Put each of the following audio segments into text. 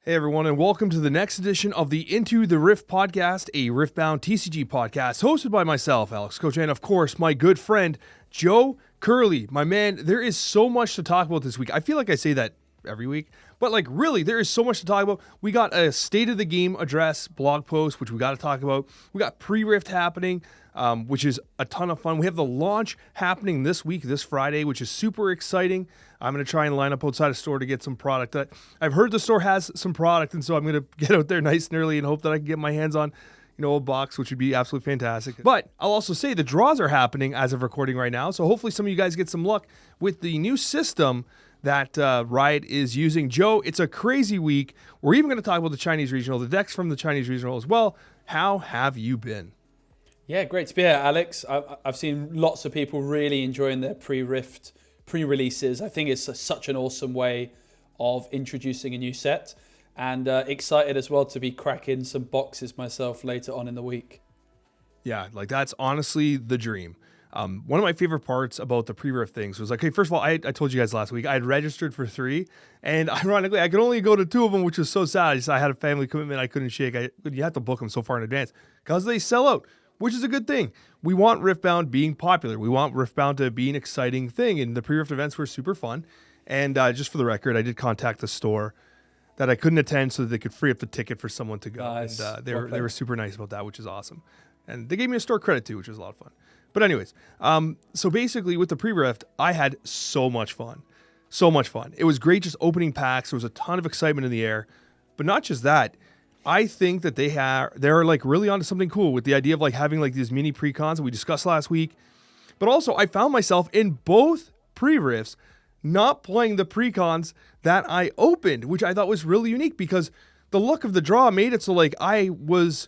Hey everyone, and welcome to the next edition of the Into the Rift podcast, a Riftbound TCG podcast hosted by myself, Alex Coccia, and of course, my good friend, Joe Curley. My man, there is so much to talk about this week. I feel like I say that every week, but like really, there is so much to talk about. We got a state of the game address blog post, which we got to talk about. We got pre-Rift happening, which is a ton of fun. We have the launch happening this week, this Friday, which is super exciting. I'm going to try and line up outside a store to get some product. I've heard the store has some product, and so I'm going to get out there nice and early and hope that I can get my hands on, a box, which would be absolutely fantastic. But I'll also say the draws are happening as of recording right now, so hopefully some of you guys get some luck with the new system that Riot is using. Joe, it's a crazy week. We're even going to talk about the Chinese regional, the decks from the Chinese regional as well. How have you been? Yeah, great to be here, Alex. I've seen lots of people really enjoying their pre-Rift pre-releases. I think it's such an awesome way of introducing a new set, and excited as well to be cracking some boxes myself later on in the week. Yeah, like that's honestly the dream. One of my favorite parts about the pre-Rift things was like, okay, first of all, I told you guys last week, I had registered for 3, and ironically, I could only go to 2 of them, which was so sad. I had a family commitment I couldn't shake. You have to book them so far in advance because they sell out, which is a good thing. We want Riftbound being popular. We want Riftbound to be an exciting thing, and the pre-Rift events were super fun. And just for the record, I did contact the store that I couldn't attend so that they could free up the ticket for someone to go. Nice. And they were super nice about that, which is awesome. And they gave me a store credit too, which was a lot of fun. But anyways, so basically with the pre-Rift, I had so much fun. So much fun. It was great just opening packs. There was a ton of excitement in the air. But not just that. I think that they're like really onto something cool with the idea of like having like these mini pre-cons that we discussed last week. But also I found myself in both pre-Rifts not playing the pre-cons that I opened, which I thought was really unique because the look of the draw made it so like I was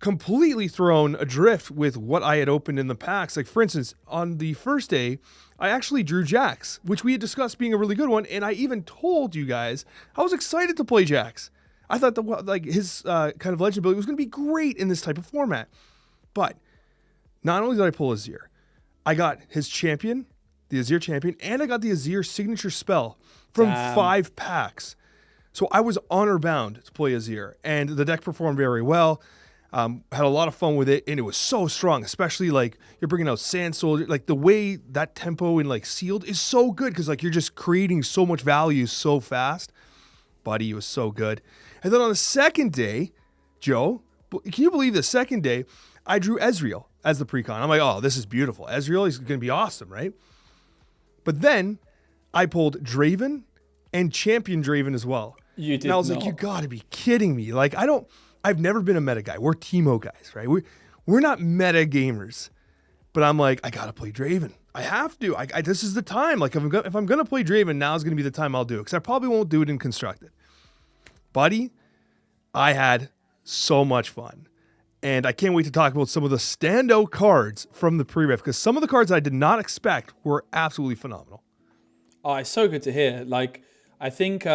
completely thrown adrift with what I had opened in the packs. Like for instance, on the first day, I actually drew Jax, which we had discussed being a really good one. And I even told you guys I was excited to play Jax. I thought that his kind of legend ability was going to be great in this type of format. But not only did I pull Azir, I got his champion, the Azir champion, and I got the Azir signature spell from 5 packs. So I was honor bound to play Azir, and the deck performed very well. Had a lot of fun with it, and it was so strong, especially like you're bringing out Sand Soldier. Like the way that tempo in like Sealed is so good because like you're just creating so much value so fast. Buddy, it was so good. And then on the second day, Joe, can you believe the second day, I drew Ezreal as the pre-con. I'm like, oh, this is beautiful. Ezreal is going to be awesome, right? But then I pulled Draven and Champion Draven as well. You did. And I was like, you got to be kidding me. Like, I've never been a meta guy. We're Teemo guys, right? We're not meta gamers. But I'm like, I got to play Draven. I have to. This is the time. Like, if I'm going to play Draven, now is going to be the time I'll do it. Because I probably won't do it in Constructed. Buddy, I had so much fun. And I can't wait to talk about some of the standout cards from the pre-Rift. Because some of the cards I did not expect were absolutely phenomenal. Oh, it's so good to hear. Like, I think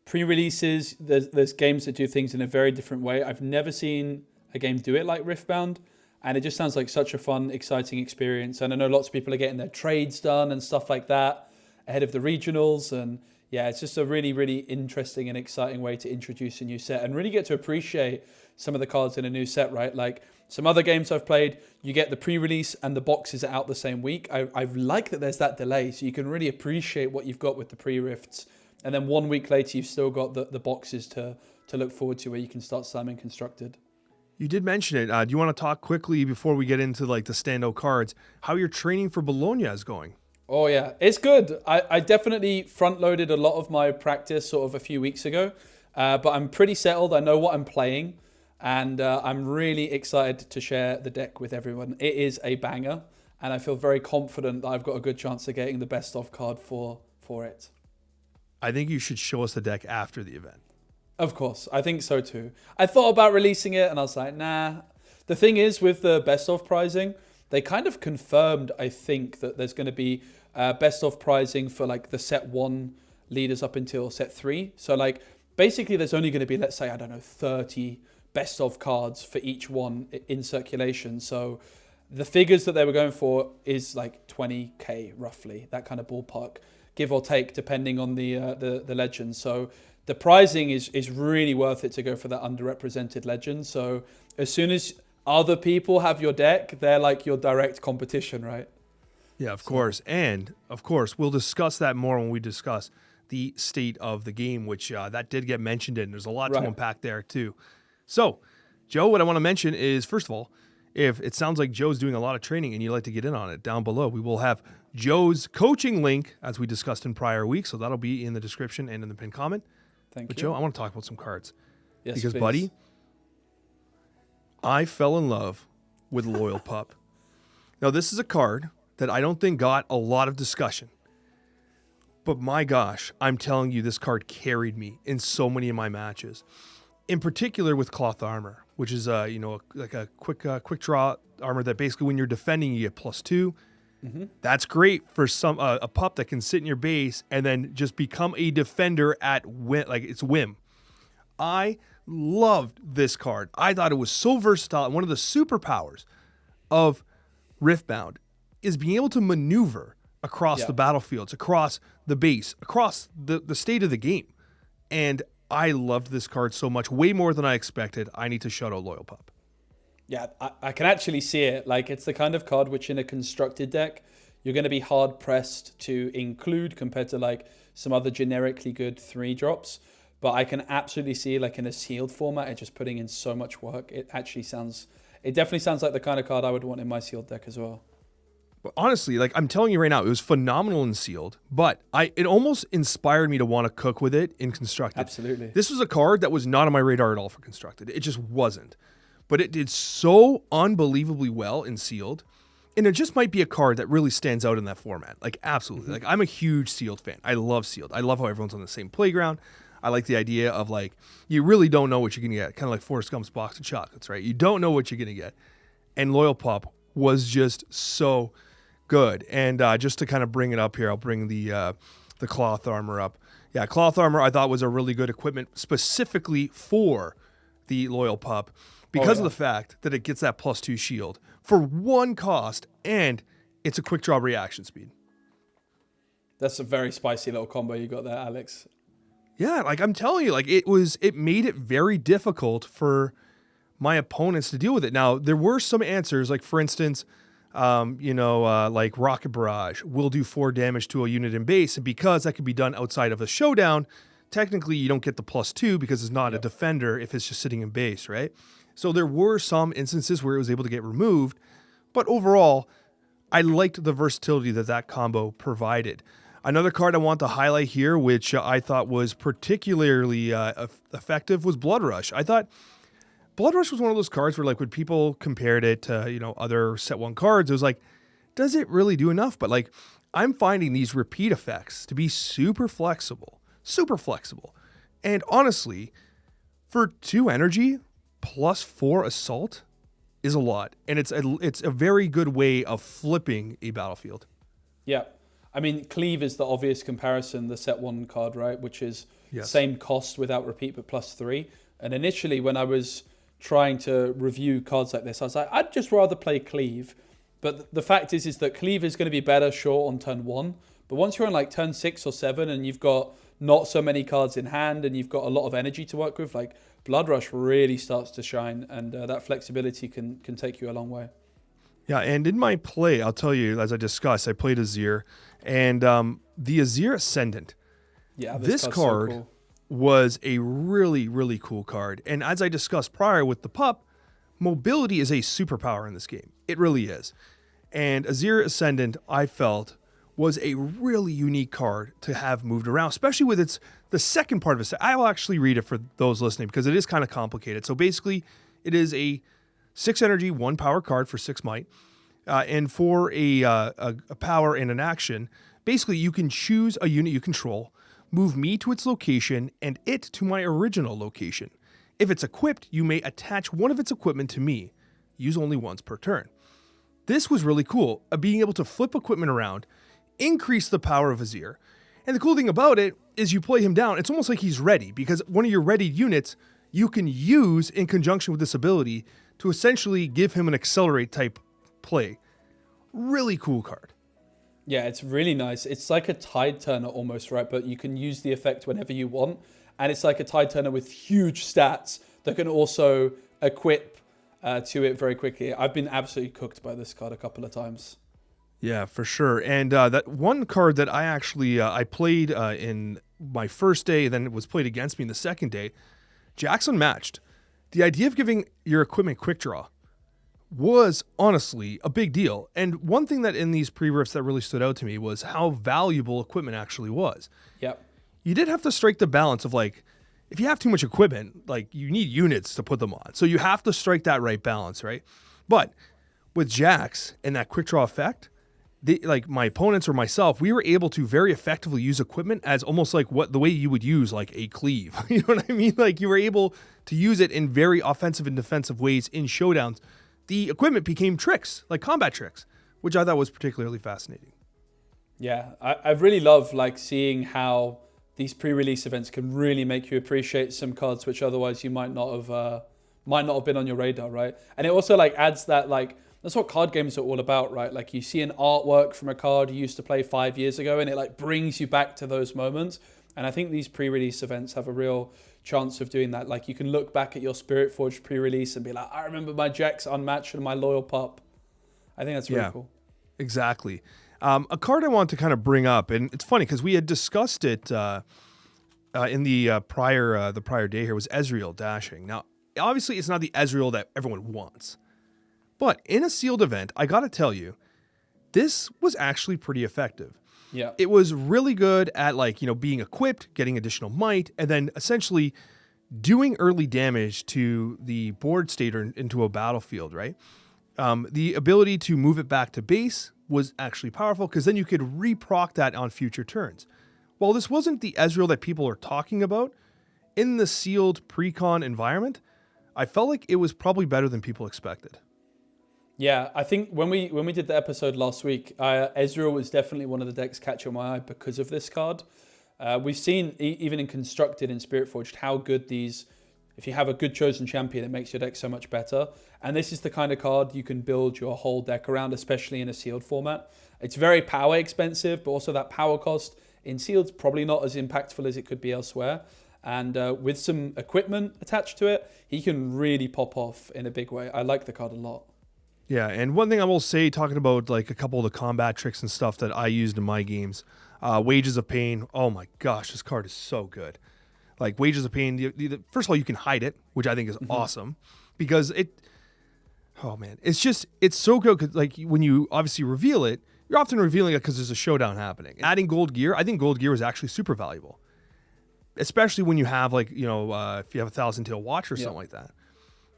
pre-releases, there's games that do things in a very different way. I've never seen a game do it like Riftbound. And it just sounds like such a fun, exciting experience. And I know lots of people are getting their trades done and stuff like that ahead of the regionals. And yeah, it's just a really, really interesting and exciting way to introduce a new set and really get to appreciate some of the cards in a new set, right? Like some other games I've played, you get the pre-release and the boxes are out the same week. I like that there's that delay, so you can really appreciate what you've got with the pre-rifts. And then 1 week later, you've still got the boxes to look forward to where you can start slamming Constructed. You did mention it. Do you want to talk quickly before we get into like the standout cards, how your training for Bologna is going? Oh yeah, it's good. I definitely front-loaded a lot of my practice sort of a few weeks ago, but I'm pretty settled. I know what I'm playing, and I'm really excited to share the deck with everyone. It is a banger, and I feel very confident that I've got a good chance of getting the best of card for it. I think you should show us the deck after the event. Of course, I think so too. I thought about releasing it, and I was like, nah. The thing is, with the best of prizing, they kind of confirmed, I think, that there's going to be best of prizing for like the set 1 leaders up until set 3. So like basically there's only going to be, let's say, 30 best of cards for each one in circulation. So the figures that they were going for is like 20k roughly, that kind of ballpark, give or take, depending on the legend. So the pricing is really worth it to go for that underrepresented legend. So as soon as other people have your deck, they're like your direct competition, right? Yeah, of course. And, of course, we'll discuss that more when we discuss the state of the game, which that did get mentioned in. There's a lot to unpack there, too. So, Joe, what I want to mention is, first of all, if it sounds like Joe's doing a lot of training and you'd like to get in on it, down below, we will have Joe's coaching link, as we discussed in prior weeks. So that'll be in the description and in the pinned comment. Thank But you. Joe, I want to talk about some cards. Yes, because, please. buddy, I fell in love with Loyal Pup. Now, this is a card that I don't think got a lot of discussion. But my gosh, I'm telling you, this card carried me in so many of my matches. In particular with Cloth Armor, which is like a quick draw armor that basically when you're defending you get +2. Mm-hmm. That's great for some a pup that can sit in your base and then just become a defender at its whim. I loved this card. I thought it was so versatile. And one of the superpowers of Riftbound is being able to maneuver across the battlefields, across the base, across the state of the game. And I loved this card so much, way more than I expected. I need to shout out Loyal Pup. Yeah, I can actually see it. Like, it's the kind of card which in a constructed deck, you're going to be hard pressed to include compared to like some other generically good 3-drops. But I can absolutely see, like, in a sealed format, it just putting in so much work. It definitely sounds like the kind of card I would want in my sealed deck as well. But honestly, like I'm telling you right now, it was phenomenal in sealed, but it almost inspired me to want to cook with it in constructed. Absolutely. This was a card that was not on my radar at all for constructed. It just wasn't. But it did so unbelievably well in sealed. And it just might be a card that really stands out in that format. Like, absolutely. Mm-hmm. Like, I'm a huge sealed fan. I love sealed. I love how everyone's on the same playground. I like the idea of, like, you really don't know what you're going to get. Kind of like Forrest Gump's box of chocolates, right? You don't know what you're going to get. And Loyal Pup was just so good. And just to kind of bring it up here, I'll bring the Cloth Armor up. Yeah, Cloth Armor I thought was a really good equipment specifically for the Loyal Pup because of the fact that it gets that +2 shield for 1 cost and it's a quick draw reaction speed. That's a very spicy little combo you got there, Alex. Yeah, like I'm telling you, like it made it very difficult for my opponents to deal with it. Now, there were some answers, like for instance, like Rocket Barrage will do 4 damage to a unit in base, and because that could be done outside of a showdown, technically you don't get the +2 because it's not a defender if it's just sitting in base, right? So there were some instances where it was able to get removed, but overall, I liked the versatility that combo provided. Another card I want to highlight here, which I thought was particularly effective, was Blood Rush. I thought Blood Rush was one of those cards where, like, when people compared it to, other set 1 cards, it was like, does it really do enough? But, like, I'm finding these repeat effects to be super flexible. And honestly, for 2 energy plus 4 assault is a lot. And it's a very good way of flipping a battlefield. Yeah. I mean, Cleave is the obvious comparison, the set 1 card, right? Which is same cost without repeat, but +3. And initially, when I was trying to review cards like this, I was like, I'd just rather play Cleave. But the fact is that Cleave is going to be better, sure, on turn 1. But once you're on like turn 6 or 7 and you've got not so many cards in hand and you've got a lot of energy to work with, like Blood Rush really starts to shine, and that flexibility can take you a long way. Yeah, and in my play, I'll tell you, as I discussed, I played Azir, and the Azir Ascendant. Yeah, this card so cool. Was a really, really cool card. And as I discussed prior with the pup, mobility is a superpower in this game. It really is. And Azir Ascendant, I felt, was a really unique card to have moved around, especially with the second part of it. I will actually read it for those listening because it is kind of complicated. So basically, it is a 6 energy, 1 power card for 6 might. And for a power and an action, basically you can choose a unit you control, move me to its location, and it to my original location. If it's equipped, you may attach one of its equipment to me. Use only once per turn. This was really cool, being able to flip equipment around, increase the power of Azir. And the cool thing about it is you play him down, it's almost like he's ready, because one of your readied units you can use in conjunction with this ability to essentially give him an accelerate type play. Really cool card. Yeah, it's really nice. It's like a tide turner almost, right? But you can use the effect whenever you want. and it's like a Tide Turner with huge stats that can also equip to it very quickly. I've been absolutely cooked by this card a couple of times. Yeah, for sure. And that one card that I actually I played in my first day, then it was played against me in the second day, Jack's Unmatched. The idea of giving your equipment quick draw was honestly a big deal. And one thing that in these pre-rifts that really stood out to me was how valuable equipment actually was. Yep. You did have to strike the balance of like, if you have too much equipment, like you need units to put them on. So you have to strike that right balance, right? But with Jax and that quick draw effect, like my opponents or myself, we were able to very effectively use equipment as almost like the way you would use like a cleave. You know what I mean? Like you were able to use it in very offensive and defensive ways in showdowns. The equipment became tricks, like combat tricks, which I thought was particularly fascinating. Yeah, I really love like seeing how these pre-release events can really make you appreciate some cards which otherwise you might not have been on your radar, right? And it also like adds that like, that's what card games are all about, right? Like you see an artwork from a card you used to play 5 years ago and it like brings you back to those moments. And I think these pre-release events have a real chance of doing that. Like you can look back at your SPIRITFORGed pre-release and be like, I remember my Jax Unmatched and my Loyal Pup. I think that's really cool. Exactly. A card I want to kind of bring up, and it's funny because we had discussed it in the prior day here, was Ezreal Dashing. Now, obviously, it's not the Ezreal that everyone wants, but in a sealed event, I got to tell you, this was actually pretty effective. Yeah, it was really good at like being equipped, getting additional might, and then essentially doing early damage to the board state or into a battlefield. Right. The ability to move it back to base was actually powerful because then you could re-proc that on future turns. While this wasn't the Ezreal that people are talking about, in the sealed pre-con environment, I felt like it was probably better than people expected. Yeah, I think when we did the episode last week, Ezreal was definitely one of the decks catching my eye because of this card. We've seen, even in Constructed and SPIRITFORGed, how good these, if you have a good chosen champion, it makes your deck so much better. And this is the kind of card you can build your whole deck around, especially in a sealed format. It's very power expensive, but also that power cost in sealed's probably not as impactful as it could be elsewhere. And with some equipment attached to it, he can really pop off in a big way. I like the card a lot. Yeah, and one thing I will say, talking about like a couple of the combat tricks and stuff that I used in my games, Wages of Pain. Oh my gosh, this card is so good. Like Wages of Pain, first of all, you can hide it, which I think is awesome, because it's so good. Cause like when you obviously reveal it, you're often revealing it because there's a showdown happening. Adding gold gear, I think gold gear is actually super valuable, especially when you have like, if you have a 1,000-tail watch or something like that.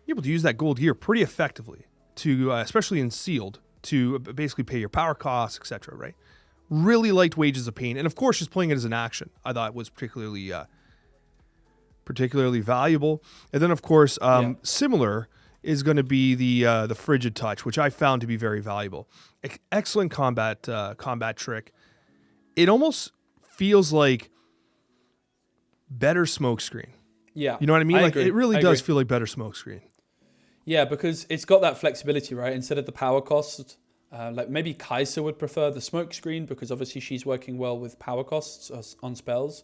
You're able to use that gold gear pretty effectively to, especially in sealed, to basically pay your power costs, etc. Right? Really liked Wages of Pain, and of course, just playing it as an action, I thought was particularly valuable. And then, of course, similar is going to be the Frigid Touch, which I found to be very valuable. Excellent combat trick. It almost feels like better Smokescreen. Yeah, you know what I mean? I Like agree. It really does feel like better Smokescreen. Yeah, because it's got that flexibility, right? Instead of the power cost, like maybe Kai'Sa would prefer the Smokescreen because obviously she's working well with power costs on spells.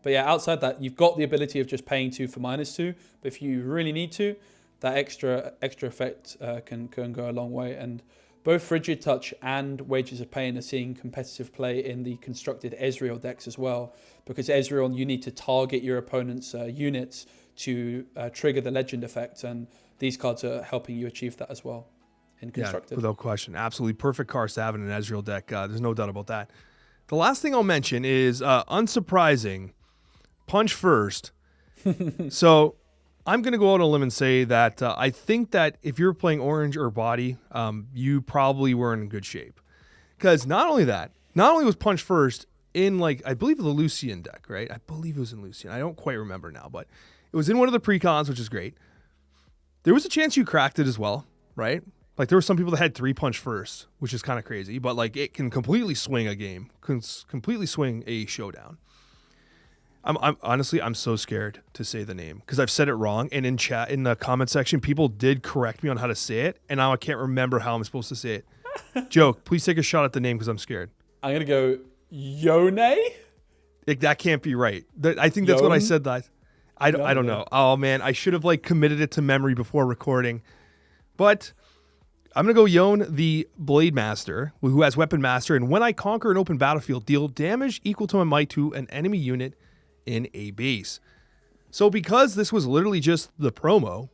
But yeah, outside that, you've got the ability of just paying 2 for -2. But if you really need to, that extra effect can go a long way. And both Frigid Touch and Wages of Pain are seeing competitive play in the constructed Ezreal decks as well. Because Ezreal, you need to target your opponent's units to trigger the legend effect. And these cards are helping you achieve that as well in constructed. Yeah, without question. Absolutely perfect cards to have in an Ezreal deck. There's no doubt about that. The last thing I'll mention is unsurprising. Punch first. So I'm going to go out on a limb and say that I think that if you're playing orange or body, you probably were in good shape. Because not only was Punch first in, like, I believe the Lucian deck, right? I believe it was in Lucian. I don't quite remember now, but it was in one of the precons, which is great. There was a chance you cracked it as well, right? Like there were some people that had 3 Punch first, which is kind of crazy, but like it can completely swing a game, can completely swing a showdown. I'm honestly, I'm so scared to say the name because I've said it wrong. And in chat, in the comment section, people did correct me on how to say it. And now I can't remember how I'm supposed to say it. Joke, please take a shot at the name because I'm scared. I'm going to go Yone. That can't be right. I think that's what I said. That I don't know. Oh man, I should have like committed it to memory before recording. But I'm gonna go Yone, the Blade Master, who has Weapon Master, and when I conquer an open battlefield, deal damage equal to my might to an enemy unit in a base. So because this was literally just the promo,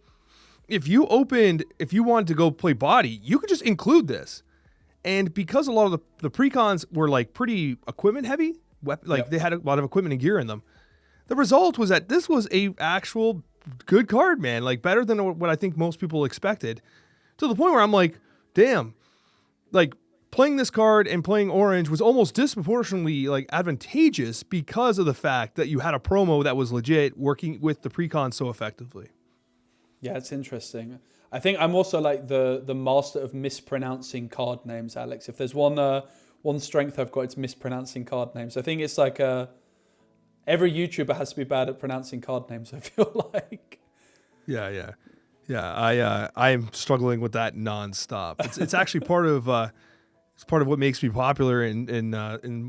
if you wanted to go play body, you could just include this. And because a lot of the precons were like pretty equipment heavy, they had a lot of equipment and gear in them, the result was that this was a actual good card, man. Like better than what I think most people expected. To the point where I'm like, damn, like playing this card and playing orange was almost disproportionately like advantageous because of the fact that you had a promo that was legit working with the precon so effectively. Yeah, it's interesting. I think I'm also like the master of mispronouncing card names, Alex. If there's one strength I've got, it's mispronouncing card names. I think it's like every YouTuber has to be bad at pronouncing card names, I feel like. Yeah. I'm struggling with that nonstop. It's actually part of what makes me popular in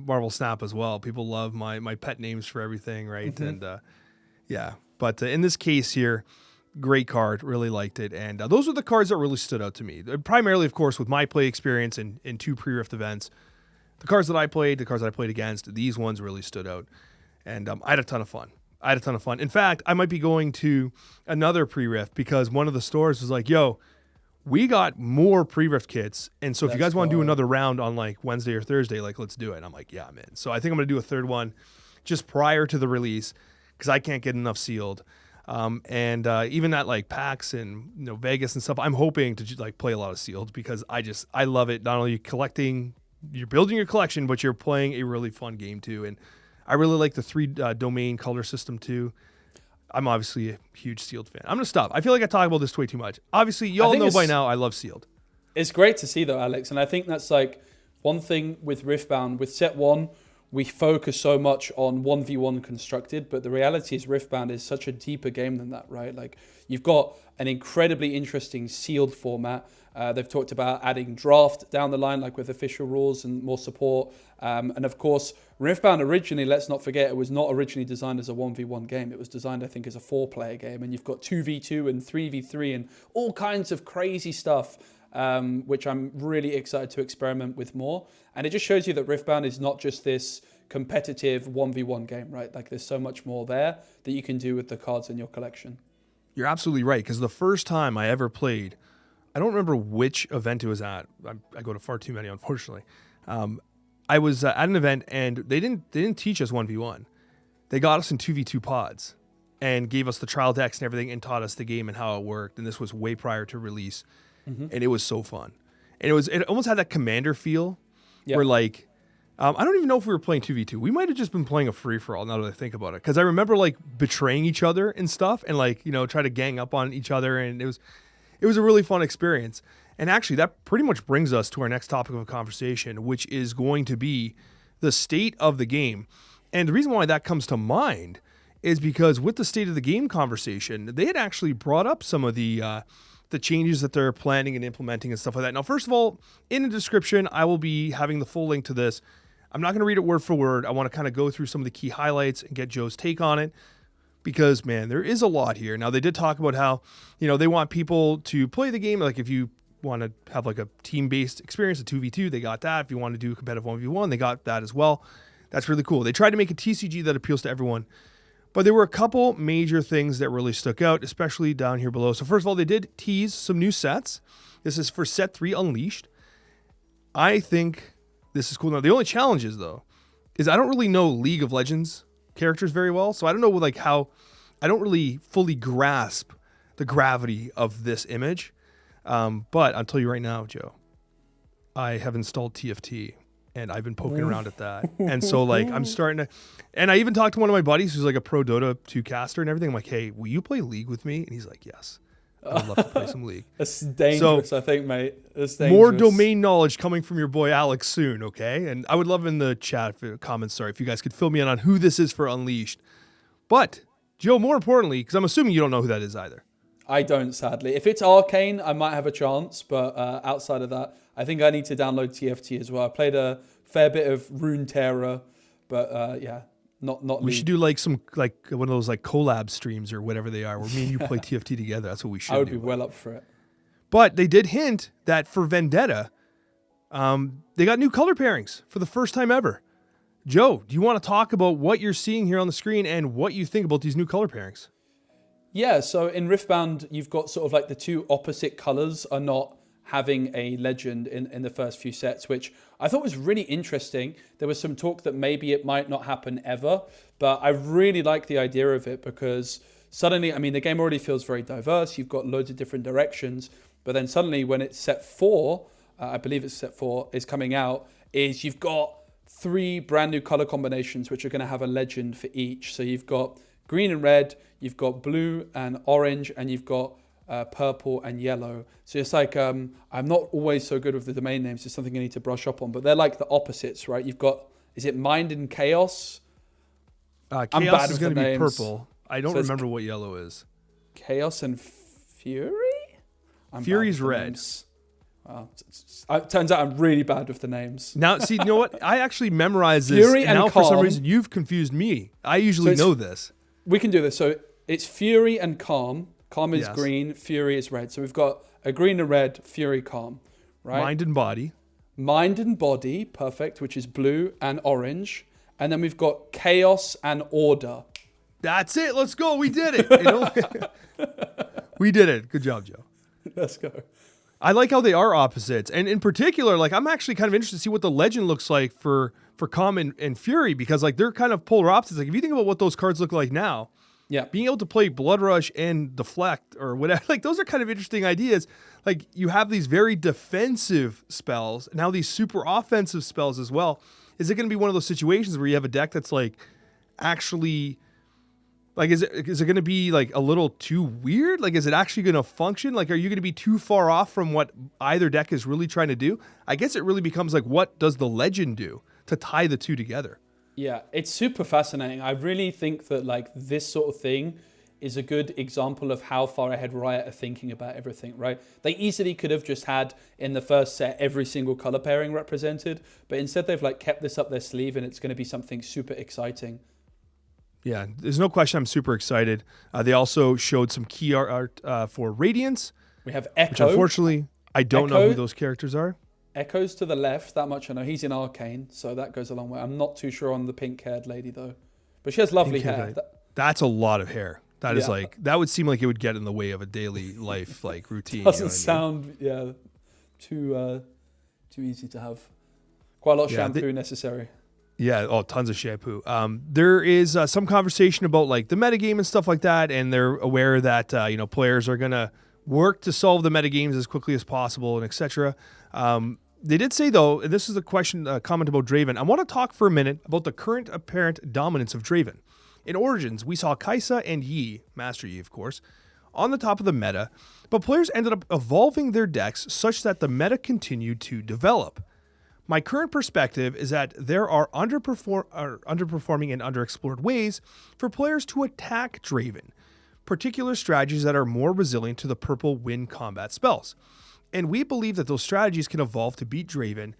Marvel Snap as well. People love my pet names for everything, right? Mm-hmm. And but in this case here, great card, really liked it, and those are the cards that really stood out to me. Primarily, of course, with my play experience in 2 pre-rift events, the cards that I played against, these ones really stood out, and I had a ton of fun. In fact, I might be going to another pre-rift because one of the stores was like, yo, we got more pre-rift kits. And so if you guys want to do another round on like Wednesday or Thursday, like let's do it. And I'm like, yeah, I'm in. So I think I'm going to do a third one just prior to the release because I can't get enough sealed. And even at like PAX and Vegas and stuff, I'm hoping to like play a lot of sealed because I love it. Not only collecting, you're building your collection, but you're playing a really fun game too. And I really like the 3 domain color system too. I'm obviously a huge sealed fan. I'm going to stop. I feel like I talk about this way too much. Obviously, y'all know by now I love sealed. It's great to see though, Alex. And I think that's like one thing with Riftbound. With set 1, we focus so much on 1v1 constructed, but the reality is Riftbound is such a deeper game than that, right? Like you've got an incredibly interesting sealed format. They've talked about adding draft down the line, like with official rules and more support. And of course, Riftbound originally, let's not forget, it was not originally designed as a 1v1 game. It was designed, I think, as a 4-player game. And you've got 2v2 and 3v3 and all kinds of crazy stuff, which I'm really excited to experiment with more. And it just shows you that Riftbound is not just this competitive 1v1 game, right? Like there's so much more there that you can do with the cards in your collection. You're absolutely right, because the first time I ever played, I don't remember which event it was at. I go to far too many, unfortunately. I was at an event and they didn't teach us 1v1. They got us in 2v2 pods and gave us the trial decks and everything and taught us the game and how it worked. And this was way prior to release. Mm-hmm. And it was so fun. And it almost had that Commander feel where like, I don't even know if we were playing 2v2. We might have just been playing a free-for-all now that I think about it. Because I remember like betraying each other and stuff and like, try to gang up on each other. And it was a really fun experience. And actually, that pretty much brings us to our next topic of conversation, which is going to be the state of the game. And the reason why that comes to mind is because with the state of the game conversation, they had actually brought up some of the changes that they're planning and implementing and stuff like that. Now, first of all, in the description, I will be having the full link to this. I'm not going to read it word for word. I want to kind of go through some of the key highlights and get Joe's take on it. Because, man, there is a lot here. Now, they did talk about how, they want people to play the game. Like, if you want to have, like, a team-based experience, a 2v2, they got that. If you want to do a competitive 1v1, they got that as well. That's really cool. They tried to make a TCG that appeals to everyone. But there were a couple major things that really stuck out, especially down here below. So, first of all, they did tease some new sets. This is for Set 3 Unleashed. I think this is cool. Now, the only challenge is, though, is I don't really know League of Legends characters very well, so I don't know like how I don't really fully grasp the gravity of this image, but I'll tell you right now, Joe, I have installed TFT and I've been poking around at that, and so like I'm starting to, and I even talked to one of my buddies who's like a pro Dota 2 caster and everything. I'm like, hey, will you play League with me? And he's like, yes, I would love to play some League. That's dangerous, I think, mate. That's dangerous. More domain knowledge coming from your boy Alex soon, okay? And I would love in the chat comments, if you guys could fill me in on who this is for Unleashed. But, Joe, more importantly, because I'm assuming you don't know who that is either. I don't, sadly. If it's Arcane, I might have a chance, but outside of that, I think I need to download TFT as well. I played a fair bit of Runeterra, but not We league. should do like some like one of those like collab streams or whatever they are, where me and you play TFT together. That's what we should I would do. be well up for it. But they did hint that for Vendetta, they got new color pairings for the first time ever. Joe, do you want to talk about what you're seeing here on the screen and what you think about these new color pairings? Yeah, so in Riftbound, you've got sort of like the two opposite colors are not having a legend in the first few sets, which I thought was really interesting. There was some talk that maybe it might not happen ever, but I really like the idea of it because suddenly, I mean, the game already feels very diverse. You've got loads of different directions, but then suddenly when it's set 4, I believe it's set 4, is coming out, is you've got 3 brand new color combinations which are going to have a legend for each. So you've got green and red, you've got blue and orange, and you've got purple and yellow. So it's like, I'm not always so good with the domain names. It's something I need to brush up on, but they're like the opposites, right? You've got, is it Mind and Chaos? Chaos is going to be purple. I don't remember what yellow is. Chaos and Fury? Fury's red. Wow. It turns out I'm really bad with the names. Now, see, you know what? I actually memorized this. Fury and now, Calm. for some reason, you've confused me. I usually know this. We can do this. So it's Fury and Calm. Calm is Yes. green, Fury is red. So we've got a green and red, Fury, Calm, right? Mind and body. Mind and Body, perfect, which is blue and orange. And then we've got Chaos and Order. That's it. Let's go. We did it. You know? We did it. Good job, Joe. Let's go. I like how they are opposites. And in particular, like I'm actually kind of interested to see what the legend looks like for Calm and Fury, because like they're kind of polar opposites. Like if you think about what those cards look like now, Yeah. being able to play Blood Rush and Deflect or whatever, like those are kind of interesting ideas. Like you have these very defensive spells, now these super offensive spells as well. Is it going to be one of those situations where you have a deck that's like actually, like is it going to be like a little too weird? Like is it actually going to function? Like are you going to be too far off from what either deck is really trying to do? I guess it really becomes like, what does the legend do to tie the two together? Yeah, it's super fascinating. I really think that like this sort of thing is a good example of how far ahead Riot are thinking about everything, right? They easily could have just had in the first set every single color pairing represented, but instead they've like kept this up their sleeve and it's going to be something super exciting. Yeah, there's no question I'm super excited. They also showed some key art for Radiance. We have Which Echo. unfortunately, I don't know who those characters are. Echo's to the left, that much I know. He's in Arcane, so that goes a long way. I'm not too sure on the pink-haired lady, though. But she has lovely hair. That's a lot of hair. That is Yeah. like, that would seem like it would get in the way of a daily life like routine. Doesn't you know what I mean? sound, too easy to have. Quite a lot of Yeah, shampoo necessary. Yeah, tons of shampoo. There is some conversation about like the metagame and stuff like that, and they're aware that players are gonna work to solve the metagames as quickly as possible, and etc. They did say though, and this is a comment about Draven. I want to talk for a minute about the current apparent dominance of Draven. In Origins, we saw Kaisa and Yi, Master Yi of course, on the top of the meta, but players ended up evolving their decks such that the meta continued to develop. My current perspective is that there are underperforming and underexplored ways for players to attack Draven, particular strategies that are more resilient to the purple wind combat spells. And we believe that those strategies can evolve to beat Draven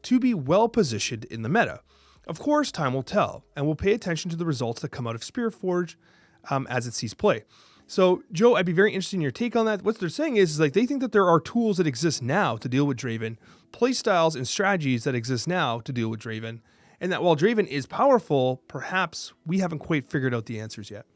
to be well positioned in the meta. Of course, time will tell, and we'll pay attention to the results that come out of SPIRITFORGed as it sees play. So, Joe, I'd be very interested in your take on that. What they're saying is like they think that there are tools that exist now to deal with Draven, playstyles and strategies that exist now to deal with Draven, and that while Draven is powerful, perhaps we haven't quite figured out the answers yet.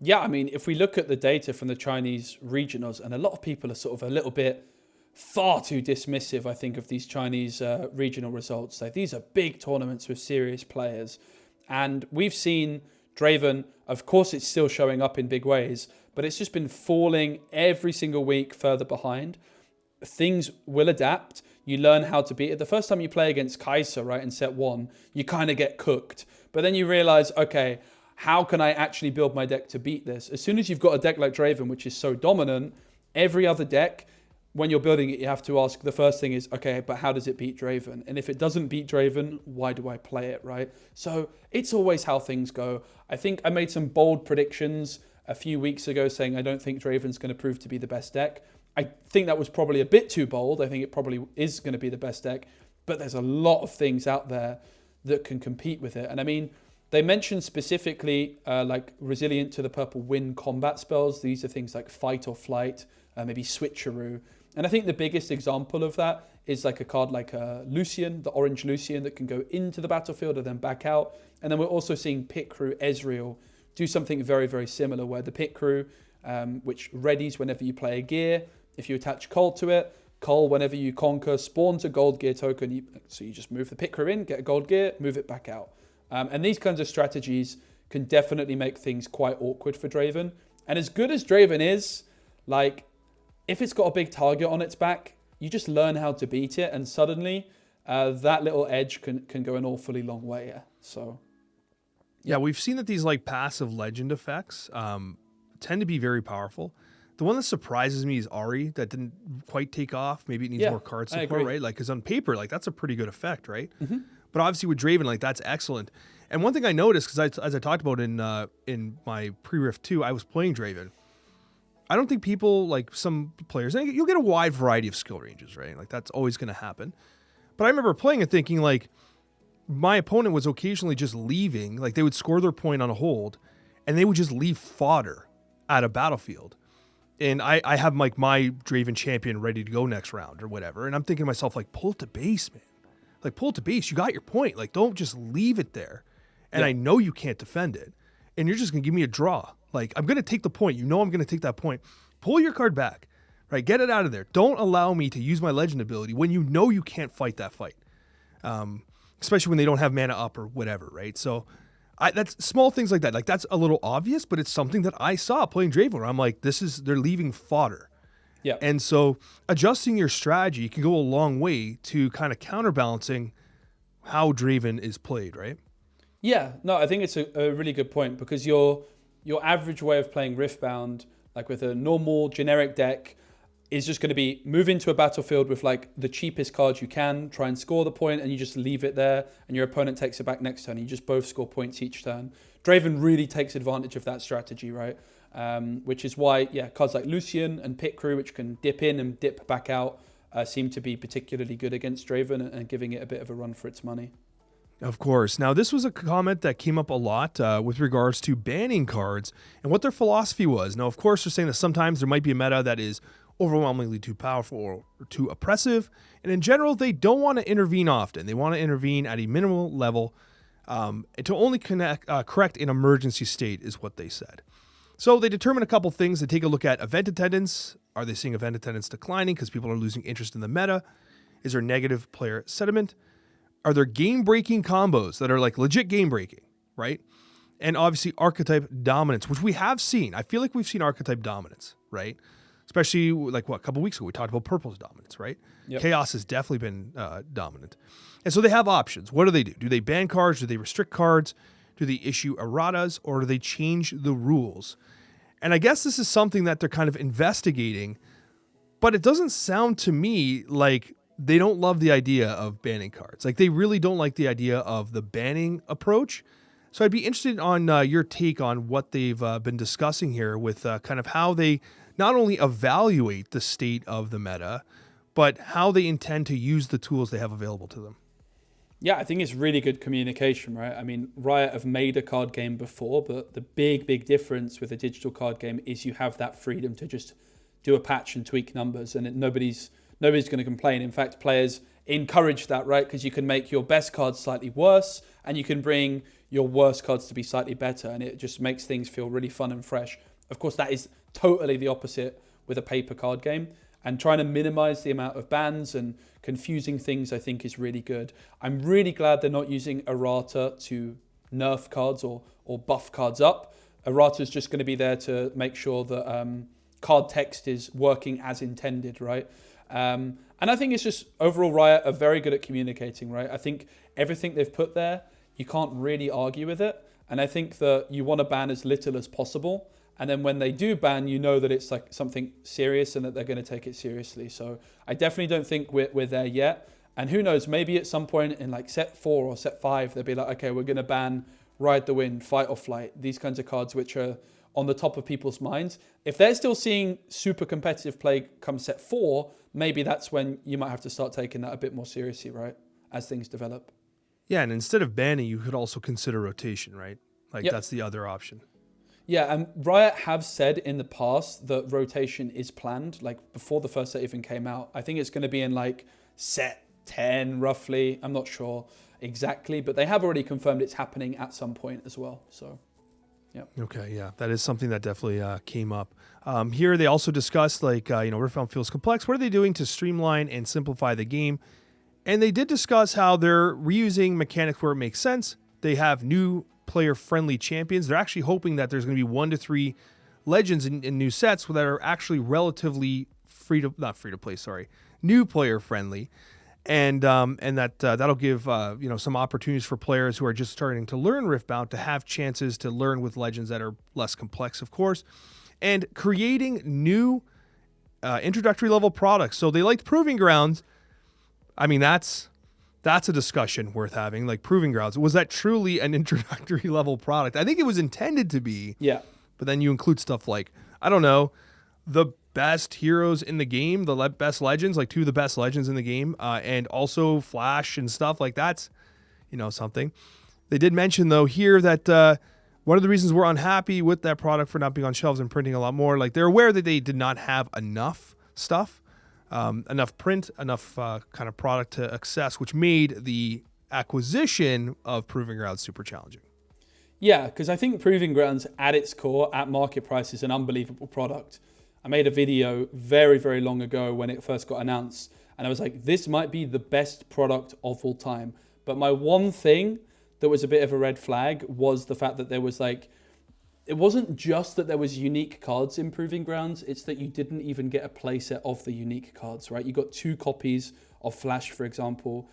Yeah, I mean, if we look at the data from the Chinese regionals, and a lot of people are sort of a little bit far too dismissive, I think, of these Chinese regional results. Like, these are big tournaments with serious players. And we've seen Draven, of course, it's still showing up in big ways, but it's just been falling every single week further behind. Things will adapt. You learn how to beat it. The first time you play against Kaisa, right, in set 1, you kind of get cooked. But then you realize, okay, how can I actually build my deck to beat this? As soon as you've got a deck like Draven, which is so dominant, every other deck, when you're building it, you have to ask, the first thing is, okay, but how does it beat Draven? And if it doesn't beat Draven, why do I play it, right? So it's always how things go. I think I made some bold predictions a few weeks ago saying I don't think Draven's going to prove to be the best deck. I think that was probably a bit too bold. I think it probably is going to be the best deck, but there's a lot of things out there that can compete with it. And I mean, They mentioned specifically like resilient to the purple wind combat spells. These are things like fight or flight, maybe switcheroo. And I think the biggest example of that is like a card like Lucian, the orange Lucian that can go into the battlefield and then back out. And then we're also seeing Pit Crew Ezreal do something very, very similar, where the Pit Crew, which readies whenever you play a gear, if you attach Cull to it, Cull, whenever you conquer, spawns a gold gear token. So you just move the Pit Crew in, get a gold gear, move it back out. And these kinds of strategies can definitely make things quite awkward for Draven. And as good as Draven is, like, if it's got a big target on its back, you just learn how to beat it, and suddenly that little edge can go an awfully long way. Yeah. So, yeah, we've seen that these like passive legend effects tend to be very powerful. The one that surprises me is Ari, that didn't quite take off. Maybe it needs more card support, right? Like, because on paper, like, that's a pretty good effect, right? Mm-hmm. But obviously with Draven, like, that's excellent. And one thing I noticed, because as I talked about in my pre-Rift 2, I was playing Draven. I don't think people, like some players, and you'll get a wide variety of skill ranges, right? Like, that's always going to happen. But I remember playing and thinking, like, my opponent was occasionally just leaving. Like, they would score their point on a hold, and they would just leave fodder at a battlefield. And I have, like, my Draven champion ready to go next round or whatever. And I'm thinking to myself, like, pull it to base, man. Like, pull it to base. You got your point. Like, don't just leave it there. And I know you can't defend it. And you're just going to give me a draw. Like, I'm going to take the point. You know I'm going to take that point. Pull your card back, right? Get it out of there. Don't allow me to use my legend ability when you know you can't fight that fight, especially when they don't have mana up or whatever, right? So that's small things like that. Like, that's a little obvious, but it's something that I saw playing Draven where I'm like, they're leaving fodder. Yeah. And so adjusting your strategy can go a long way to kind of counterbalancing how Draven is played, right? Yeah, no, I think it's a really good point, because your average way of playing Riftbound, like with a normal generic deck, is just going to be move into a battlefield with like the cheapest cards you can, try and score the point, and you just leave it there, and your opponent takes it back next turn, and you just both score points each turn. Draven really takes advantage of that strategy, right? Which is why, cards like Lucian and Pit Crew, which can dip in and dip back out, seem to be particularly good against Draven and giving it a bit of a run for its money. Of course. Now, this was a comment that came up a lot with regards to banning cards and what their philosophy was. Now, of course, they're saying that sometimes there might be a meta that is overwhelmingly too powerful or too oppressive. And in general, they don't want to intervene often. They want to intervene at a minimal level to only correct an emergency state is what they said. So they determine a couple things. They take a look at event attendance. Are they seeing event attendance declining because people are losing interest in the meta? Is there negative player sentiment? Are there game-breaking combos that are like legit game-breaking, right? And obviously archetype dominance, which we have seen. I feel like we've seen archetype dominance, right? Especially like a couple weeks ago, we talked about Purple's dominance, right? Yep. Chaos has definitely been dominant. And so they have options. What do? Do they ban cards? Do they restrict cards? Do they issue erratas? Or do they change the rules? And I guess this is something that they're kind of investigating, but it doesn't sound to me like they don't love the idea of banning cards. Like, they really don't like the idea of the banning approach. So I'd be interested on your take on what they've been discussing here with kind of how they not only evaluate the state of the meta, but how they intend to use the tools they have available to them. Yeah, I think it's really good communication, right? I mean, Riot have made a card game before, but the big difference with a digital card game is you have that freedom to just do a patch and tweak numbers, and nobody's going to complain. In fact, players encourage that, right? Because you can make your best cards slightly worse, and you can bring your worst cards to be slightly better, and it just makes things feel really fun and fresh. Of course, that is totally the opposite with a paper card game, and trying to minimize the amount of bans and confusing things, I think, is really good. I'm really glad they're not using errata to nerf cards or buff cards up. Errata is just going to be there to make sure that card text is working as intended, right? And I think it's just overall Riot are very good at communicating, right? I think everything they've put there, you can't really argue with it. And I think that you want to ban as little as possible. And then when they do ban, you know that it's like something serious and that they're going to take it seriously. So I definitely don't think we're there yet. And who knows, maybe at some point in like set 4 or set 5, they'll be like, okay, we're going to ban Ride the Wind, Fight or Flight, these kinds of cards which are on the top of people's minds. If they're still seeing super competitive play come set 4, maybe that's when you might have to start taking that a bit more seriously, right? As things develop. Yeah, and instead of banning, you could also consider rotation, right? Like Yep. that's the other option. Yeah, and Riot have said in the past that rotation is planned, like before the first set even came out. I think it's going to be in like set 10 roughly. I'm not sure exactly, but they have already confirmed it's happening at some point as well. So, yeah. Okay, yeah, that is something that definitely came up. Here they also discussed like, Riftbound feels complex. What are they doing to streamline and simplify the game? And they did discuss how they're reusing mechanics where it makes sense. They have new player-friendly champions. They're actually hoping that there's going to be 1 to 3 legends in new sets that are actually relatively new player-friendly. And that'll give some opportunities for players who are just starting to learn Riftbound to have chances to learn with legends that are less complex, of course, and creating new introductory level products. So they liked Proving Grounds. I mean, that's a discussion worth having. Like Proving Grounds, was that truly an introductory level product? I think it was intended to be. Yeah. But then you include stuff like, I don't know, the best heroes in the game, the best legends, like 2 of the best legends in the game, and also Flash and stuff like that's, something. They did mention though here that one of the reasons we're unhappy with that product for not being on shelves and printing a lot more, like they're aware that they did not have enough stuff, enough print, enough kind of product to access, which made the acquisition of Proving Grounds super challenging. Yeah, because I think Proving Grounds at its core, at market price, is an unbelievable product. I made a video very, very long ago when it first got announced, and I was like, this might be the best product of all time. But my one thing that was a bit of a red flag was the fact that there was like, it wasn't just that there was unique cards in Proving Grounds, it's that you didn't even get a playset of the unique cards, right? You got 2 copies of Flash, for example.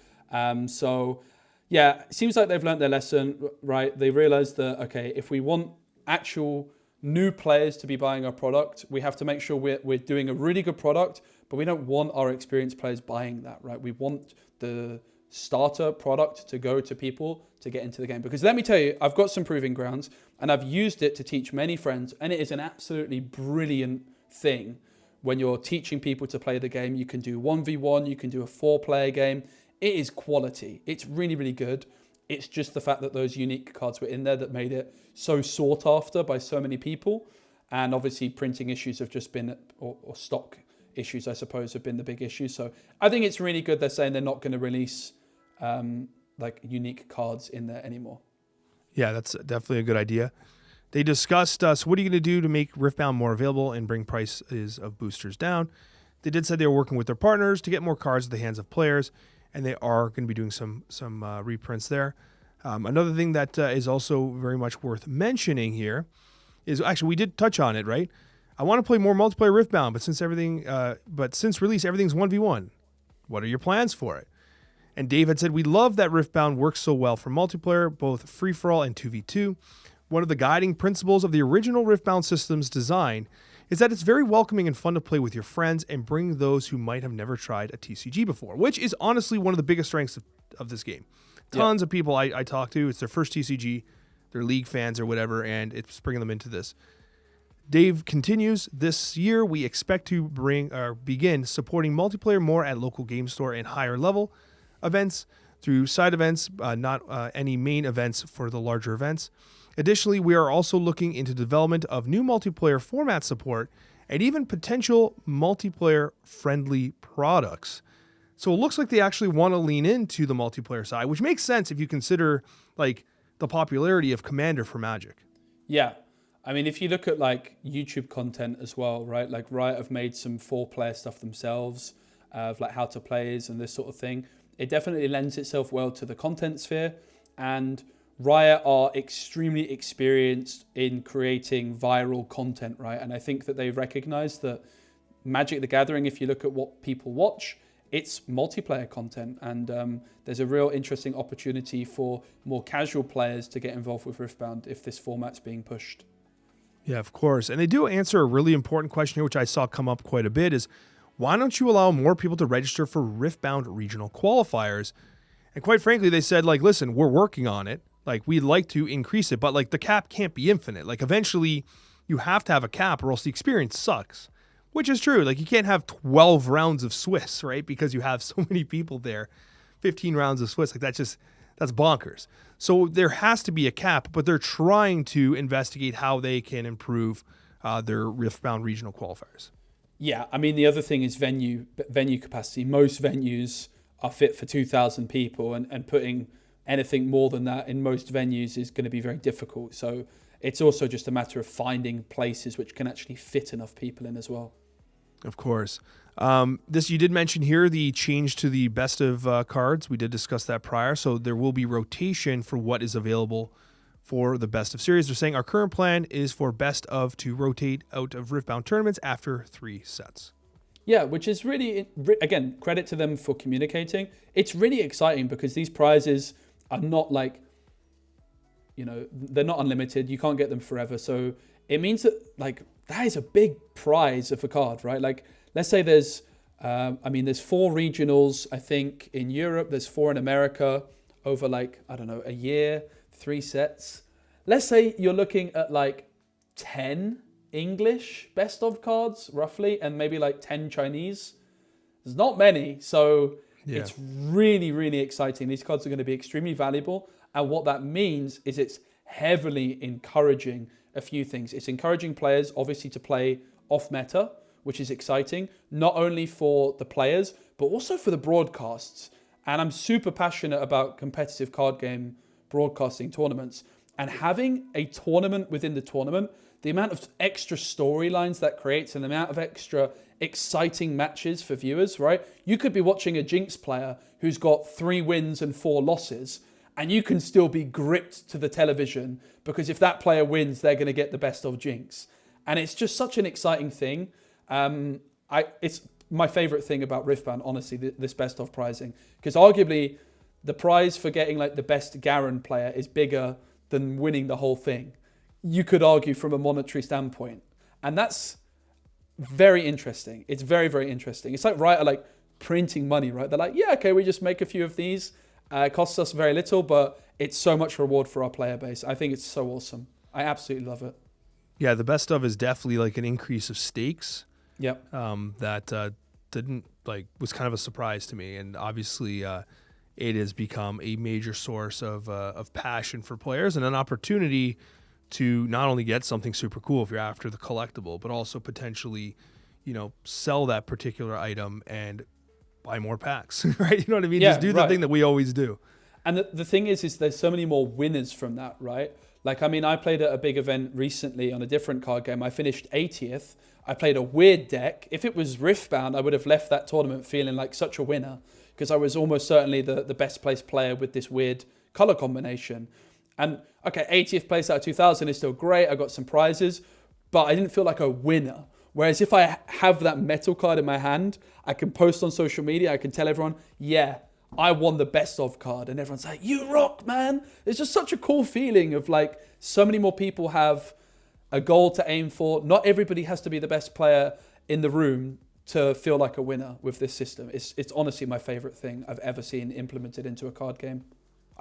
So yeah, it seems like they've learned their lesson, right? They realized that, okay, if we want actual new players to be buying our product, we have to make sure we're doing a really good product, but we don't want our experienced players buying that, right? We want the starter product to go to people to get into the game. Because let me tell you, I've got some Proving Grounds and I've used it to teach many friends, and it is an absolutely brilliant thing. When you're teaching people to play the game, you can do 1v1, you can do a 4-player game. It is quality. It's really, really good. It's just the fact that those unique cards were in there that made it so sought after by so many people. And obviously printing issues have just been, or stock issues, I suppose, have been the big issue. So I think it's really good they're saying they're not going to release like unique cards in there anymore. Yeah, that's definitely a good idea. They discussed, so what are you going to do to make Riftbound more available and bring prices of boosters down? They did say they were working with their partners to get more cards in the hands of players, and they are going to be doing some reprints there. Another thing that is also very much worth mentioning here is, actually, we did touch on it, right? I want to play more multiplayer Riftbound, but since release, everything's 1v1. What are your plans for it? And Dave had said, we love that Riftbound works so well for multiplayer, both free-for-all and 2v2. One of the guiding principles of the original Riftbound system's design is that it's very welcoming and fun to play with your friends and bring those who might have never tried a TCG before, which is honestly one of the biggest strengths of this game. Tons of people I talk to, it's their first TCG, they're League fans or whatever, and it's bringing them into this. Dave continues, this year we expect to begin supporting multiplayer more at local game store and higher level events through side events, not any main events for the larger events. Additionally, we are also looking into development of new multiplayer format support and even potential multiplayer-friendly products. So it looks like they actually want to lean into the multiplayer side, which makes sense if you consider like the popularity of Commander for Magic. Yeah. I mean, if you look at like YouTube content as well, right? Like Riot have made some 4-player stuff themselves of like how to plays and this sort of thing. It definitely lends itself well to the content sphere, and Riot are extremely experienced in creating viral content, right? And I think that they recognize that Magic the Gathering, if you look at what people watch, it's multiplayer content. And there's a real interesting opportunity for more casual players to get involved with Riftbound if this format's being pushed. Yeah, of course. And they do answer a really important question here, which I saw come up quite a bit, is why don't you allow more people to register for Riftbound regional qualifiers? And quite frankly, they said, like, listen, we're working on it. Like, we'd like to increase it, but like the cap can't be infinite. Like, eventually you have to have a cap or else the experience sucks, which is true. Like, you can't have 12 rounds of Swiss, right? Because you have so many people there, 15 rounds of Swiss. Like, that's That's bonkers. So there has to be a cap, but they're trying to investigate how they can improve their Riftbound regional qualifiers. Yeah, I mean, the other thing is venue capacity. Most venues are fit for 2,000 people, and putting anything more than that in most venues is going to be very difficult. So it's also just a matter of finding places which can actually fit enough people in as well. Of course. This you did mention here, the change to the best of cards. We did discuss that prior. So there will be rotation for what is available for the best of series. They're saying our current plan is for best of to rotate out of Riftbound tournaments after 3 sets. Yeah, which is really, again, credit to them for communicating. It's really exciting because these prizes are not like, they're not unlimited. You can't get them forever. So it means that that is a big prize of a card, right? Like, let's say there's 4 regionals, I think, in Europe. There's 4 in America over a year, 3 sets. Let's say you're looking at 10 English best of cards, roughly, and maybe 10 Chinese. There's not many, so it's really, really exciting. These cards are going to be extremely valuable, and what that means is it's heavily encouraging a few things. It's encouraging players, obviously, to play off meta, which is exciting, not only for the players, but also for the broadcasts. And I'm super passionate about competitive card game broadcasting tournaments. And having a tournament within the tournament, the amount of extra storylines that creates and the amount of extra exciting matches for viewers, right? You could be watching a Jinx player who's got 3 wins and 4 losses, and you can still be gripped to the television because if that player wins, they're going to get the best of Jinx. And it's just such an exciting thing. It's my favorite thing about Riftbound, honestly, this best of prizing, because arguably the prize for getting the best Garen player is bigger than winning the whole thing. You could argue from a monetary standpoint. And that's very interesting. It's very, very interesting. It's like Riot are printing money, right? They're like, yeah, okay, we just make a few of these. It costs us very little, but it's so much reward for our player base. I think it's so awesome. I absolutely love it. Yeah, the best of is definitely an increase of stakes. Yep. That didn't was kind of a surprise to me, and obviously it has become a major source of passion for players and an opportunity to not only get something super cool if you're after the collectible, but also potentially, sell that particular item and buy more packs, right? You know what I mean? Yeah, just do the thing that we always do. And the thing is there's so many more winners from that, right? I played at a big event recently on a different card game. I finished 80th. I played a weird deck. If it was Riftbound, I would have left that tournament feeling like such a winner because I was almost certainly the best placed player with this weird color combination. And okay, 80th place out of 2,000 is still great. I got some prizes, but I didn't feel like a winner. Whereas if I have that metal card in my hand, I can post on social media. I can tell everyone, yeah, I won the best of card. And everyone's like, you rock, man. It's just such a cool feeling of so many more people have a goal to aim for. Not everybody has to be the best player in the room to feel like a winner with this system. It's honestly my favorite thing I've ever seen implemented into a card game.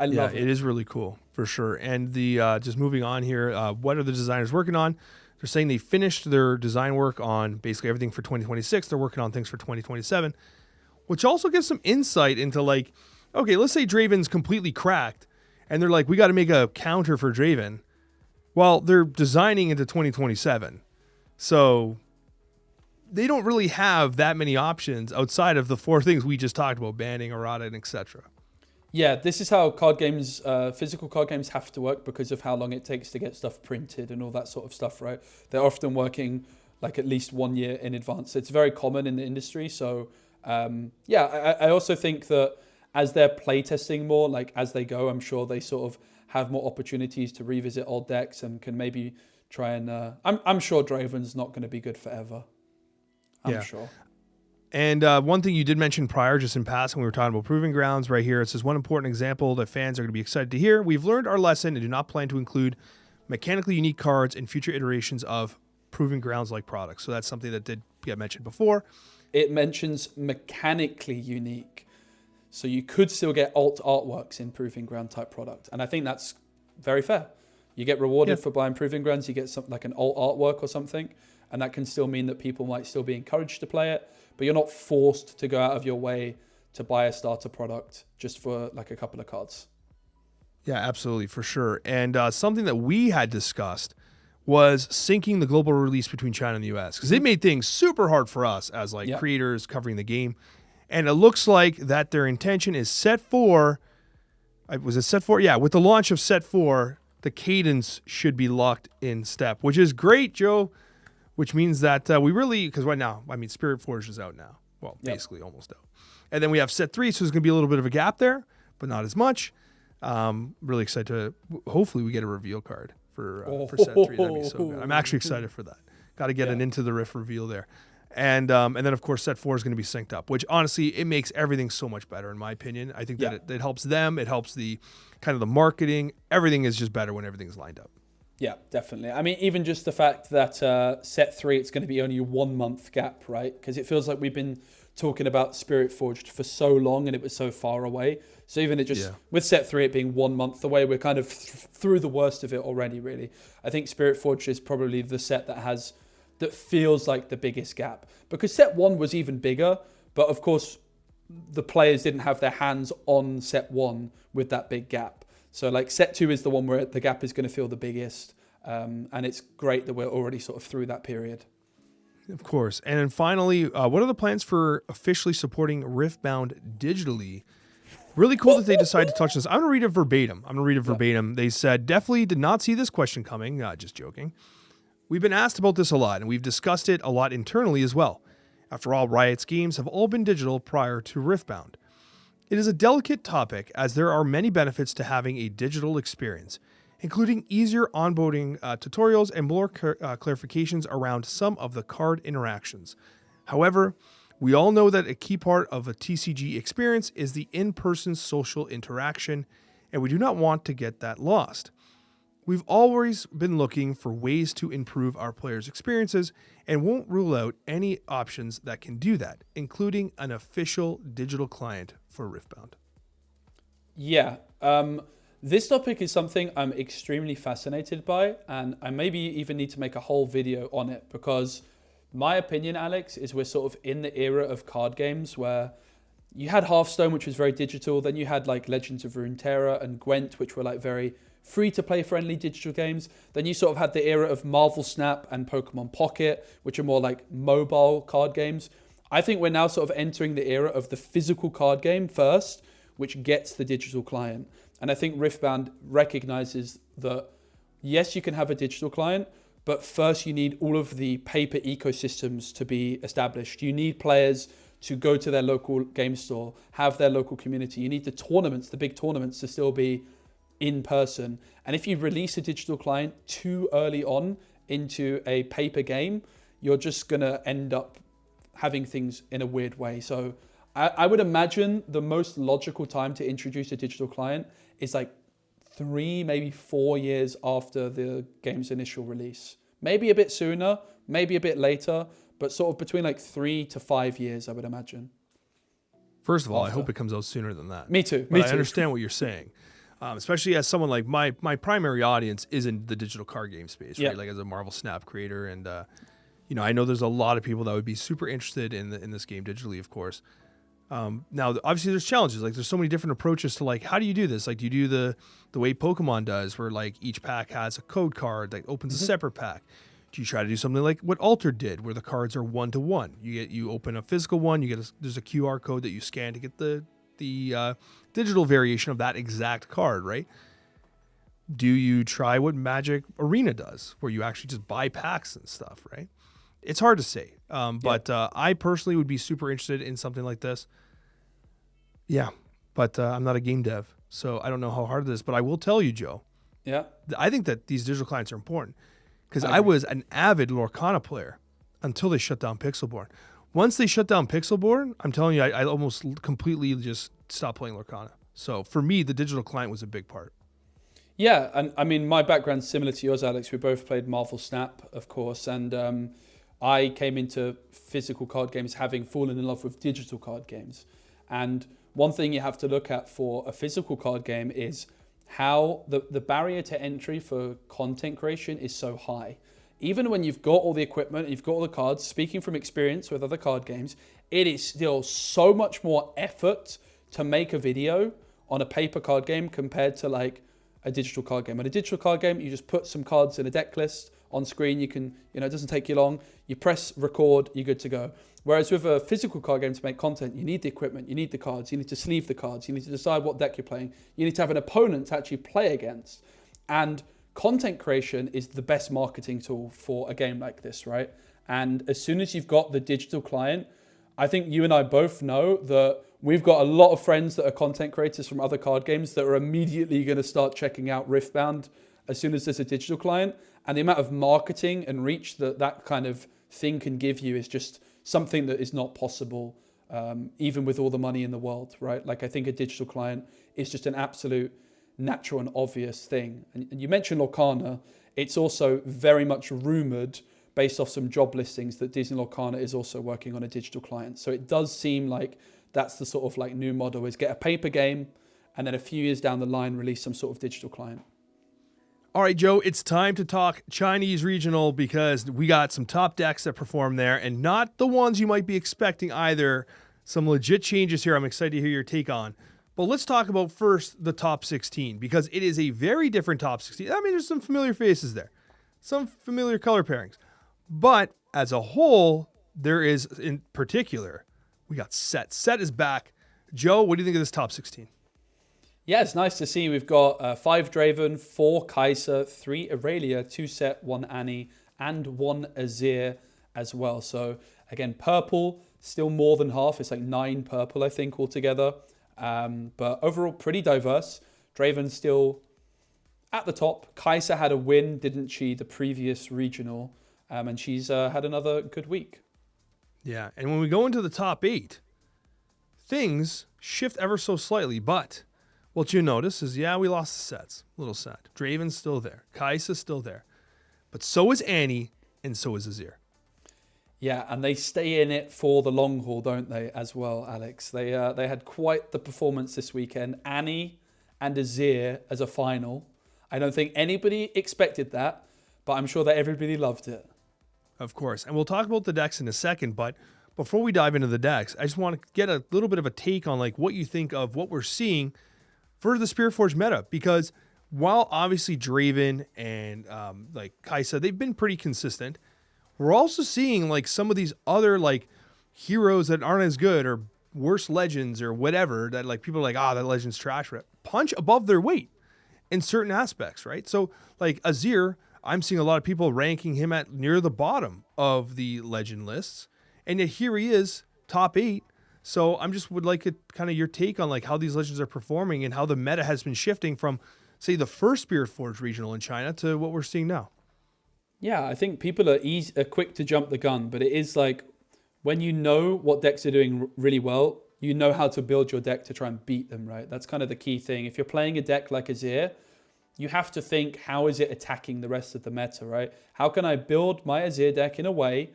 I love it. It is really cool for sure. And the just moving on here, what are the designers working on? They're saying they finished their design work on basically everything for 2026. They're working on things for 2027, which also gives some insight into okay, let's say Draven's completely cracked and they're we got to make a counter for Draven. Well, they're designing into 2027. So they don't really have that many options outside of the 4 things we just talked about, banning, errata, and etc. Yeah, this is how card games, physical card games have to work because of how long it takes to get stuff printed and all that sort of stuff, right? They're often working at least 1 year in advance. It's very common in the industry. So I also think that as they're playtesting more, as they go, I'm sure they sort of have more opportunities to revisit old decks and can maybe try and... I'm sure Draven's not going to be good forever. I'm sure. And one thing you did mention prior, just in passing, we were talking about Proving Grounds right here. It says, one important example that fans are going to be excited to hear. We've learned our lesson and do not plan to include mechanically unique cards in future iterations of Proving Grounds-like products. So that's something that did get mentioned before. It mentions mechanically unique. So you could still get alt artworks in Proving Ground type product. And I think that's very fair. You get rewarded for buying Proving Grounds. You get something like an alt artwork or something. And that can still mean that people might still be encouraged to play it. But you're not forced to go out of your way to buy a starter product just for a couple of cards. Yeah, absolutely, for sure. And something that we had discussed was syncing the global release between China and the US, because it made things super hard for us as like Yeah. creators covering the game. And it looks like that their intention is set for, was it set for? Yeah, with the launch of set 4, the cadence should be locked in step, which is great, Joe, which means that we really, because right now, I mean, Spiritforged is out now. Well, basically almost out. And then we have set 3, so there's going to be a little bit of a gap there, but not as much. Really excited to, hopefully we get a reveal card for set 3. That'd be so good. I'm actually excited for that. Got to get an Into the Rift reveal there. And then, of course, set 4 is going to be synced up, which honestly, it makes everything so much better, in my opinion. I think that it helps them. It helps the kind of the marketing. Everything is just better when everything's lined up. Yeah, definitely. I mean, even just the fact that set 3, it's going to be only a 1 month gap, right? Because it feels like we've been talking about Spiritforged for so long and it was so far away. So even it just, with set 3, it being 1 month away, we're kind of through the worst of it already, really. I think Spiritforged is probably the set that feels like the biggest gap. Because set 1 was even bigger, but of course, the players didn't have their hands on set 1 with that big gap. So like set 2 is the one where the gap is going to feel the biggest. And it's great that we're already sort of through that period. Of course. And then finally, what are the plans for officially supporting Riftbound digitally? Really cool that they decided to touch this. I'm going to read it verbatim. They said, definitely did not see this question coming. Just joking. We've been asked about this a lot, and we've discussed it a lot internally as well. After all, Riot's games have all been digital prior to Riftbound. It is a delicate topic, as there are many benefits to having a digital experience, including easier onboarding tutorials and more clarifications around some of the card interactions. However, we all know that a key part of a TCG experience is the in-person social interaction, and we do not want to get that lost. We've always been looking for ways to improve our players' experiences and won't rule out any options that can do that, including an official digital client for Riftbound. Yeah, this topic is something I'm extremely fascinated by, and I maybe even need to make a whole video on it, because my opinion, Alex, is we're sort of in the era of card games where you had Hearthstone, which was very digital, then you had like Legends of Runeterra and Gwent, which were like very free-to-play friendly digital games. Then you sort of had the era of Marvel Snap and Pokemon Pocket, which are more like mobile card games. I think we're now sort of entering the era of the physical card game first, which gets the digital client. And I think Riftbound recognizes that, yes, you can have a digital client, but first you need all of the paper ecosystems to be established. You need players to go to their local game store, have their local community. You need the tournaments, the big tournaments, to still be in person. And if you release a digital client too early on into a paper game, you're just going to end up having things in a weird way. So I would imagine the most logical time to introduce a digital client is like 3, maybe 4 years after the game's initial release. Maybe a bit sooner, maybe a bit later, but sort of between like 3 to 5 years, I would imagine. First of all, I hope it comes out sooner than that. Me too. I understand what you're saying. Especially as someone like my primary audience is in the digital card game space, right? Like as a Marvel Snap creator, and I know there's a lot of people that would be super interested in this game digitally, of course. Now, obviously, there's challenges. Like, there's so many different approaches to like, how do you do this? Like, do you do the way Pokemon does, where like each pack has a code card that opens a separate pack? Do you try to do something like what Altered did, where the cards are 1-to-1? You open a physical one, there's a QR code that you scan to get the digital variation of that exact card, right? Do you try what Magic Arena does, where you actually just buy packs and stuff, right? It's hard to say, but I personally would be super interested in something like this. Yeah, but I'm not a game dev, so I don't know how hard it is, but I will tell you, Joe. Yeah. I think that these digital clients are important, because I was an avid Lorcana player until they shut down Pixelborn. Once they shut down Pixelborn, I'm telling you, I almost completely just stopped playing Lorcana. So for me, the digital client was a big part. Yeah, and I mean, my background's similar to yours, Alex. We both played Marvel Snap, of course, and I came into physical card games having fallen in love with digital card games. And one thing you have to look at for a physical card game is how the barrier to entry for content creation is so high. Even when you've got all the equipment and you've got all the cards, speaking from experience with other card games, it is still so much more effort to make a video on a paper card game compared to like a digital card game. On a digital card game, you just put some cards in a deck list on screen. You can, it doesn't take you long. You press record, you're good to go. Whereas with a physical card game to make content, you need the equipment, you need the cards, you need to sleeve the cards, you need to decide what deck you're playing, you need to have an opponent to actually play against. And content creation is the best marketing tool for a game like this, right? And as soon as you've got the digital client, I think you and I both know that we've got a lot of friends that are content creators from other card games that are immediately going to start checking out Riftbound as soon as there's a digital client. And the amount of marketing and reach that kind of thing can give you is just something that is not possible, even with all the money in the world, right? Like, I think a digital client is just an absolute natural and obvious thing. And you mentioned Lorcana. It's also very much rumored, based off some job listings, that Disney Lorcana is also working on a digital client. So it does seem like that's the sort of like new model, is get a paper game and then a few years down the line release some sort of digital client. All right, Joe, it's time to talk Chinese regional, because we got some top decks that perform there, and not the ones you might be expecting either. Some legit changes here I'm excited to hear your take on. But let's talk about first the top 16, because it is a very different top 16. I mean, there's some familiar faces there, some familiar color pairings. But as a whole, there is, in particular, we got Set. Set is back. Joe, what do you think of this top 16? Yeah, it's nice to see. We've got 5 Draven, 4 Kai'Sa, 3 Aurelia, 2 Set, 1 Annie, and 1 Azir as well. So again, purple, still more than half. It's like 9 purple, I think, altogether. But overall, pretty diverse. Draven still at the top. Kai'Sa had a win, didn't she, the previous regional? And she's had another good week. Yeah, and when we go into the top 8, things shift ever so slightly, but what you notice is, yeah, we lost the Sets. A little sad. Draven's still there. Kai'Sa's still there. But so is Annie, and so is Azir. Yeah, and they stay in it for the long haul, don't they, as well, Alex? They had quite the performance this weekend. Annie and Azir as a final. I don't think anybody expected that, but I'm sure that everybody loved it. Of course. And we'll talk about the decks in a second, but before we dive into the decks, I just want to get a little bit of a take on like what you think of what we're seeing for the SPIRITFORGed meta, because while obviously Draven and like Kai'Sa, they've been pretty consistent, we're also seeing like some of these other like heroes that aren't as good or worse legends or whatever that like people are like, that legend's trash, punch above their weight in certain aspects, right? So like Azir, I'm seeing a lot of people ranking him at near the bottom of the legend lists, and yet here he is, top 8. So I'm just would like kind of your take on like how these legends are performing and how the meta has been shifting from, say, the first SPIRITFORGed regional in China to what we're seeing now. Yeah, I think people are quick to jump the gun, but it is like when you know what decks are doing really well, you know how to build your deck to try and beat them, right? That's kind of the key thing. If you're playing a deck like Azir, you have to think, how is it attacking the rest of the meta, right? How can I build my Azir deck in a way,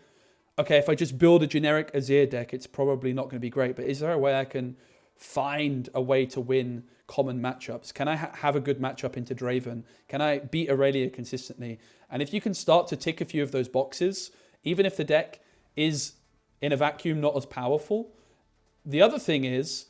okay, if I just build a generic Azir deck, it's probably not going to be great, but is there a way I can find a way to win common matchups? Can I have a good matchup into Draven? Can I beat Aurelia consistently? And if you can start to tick a few of those boxes, even if the deck is in a vacuum not as powerful, the other thing is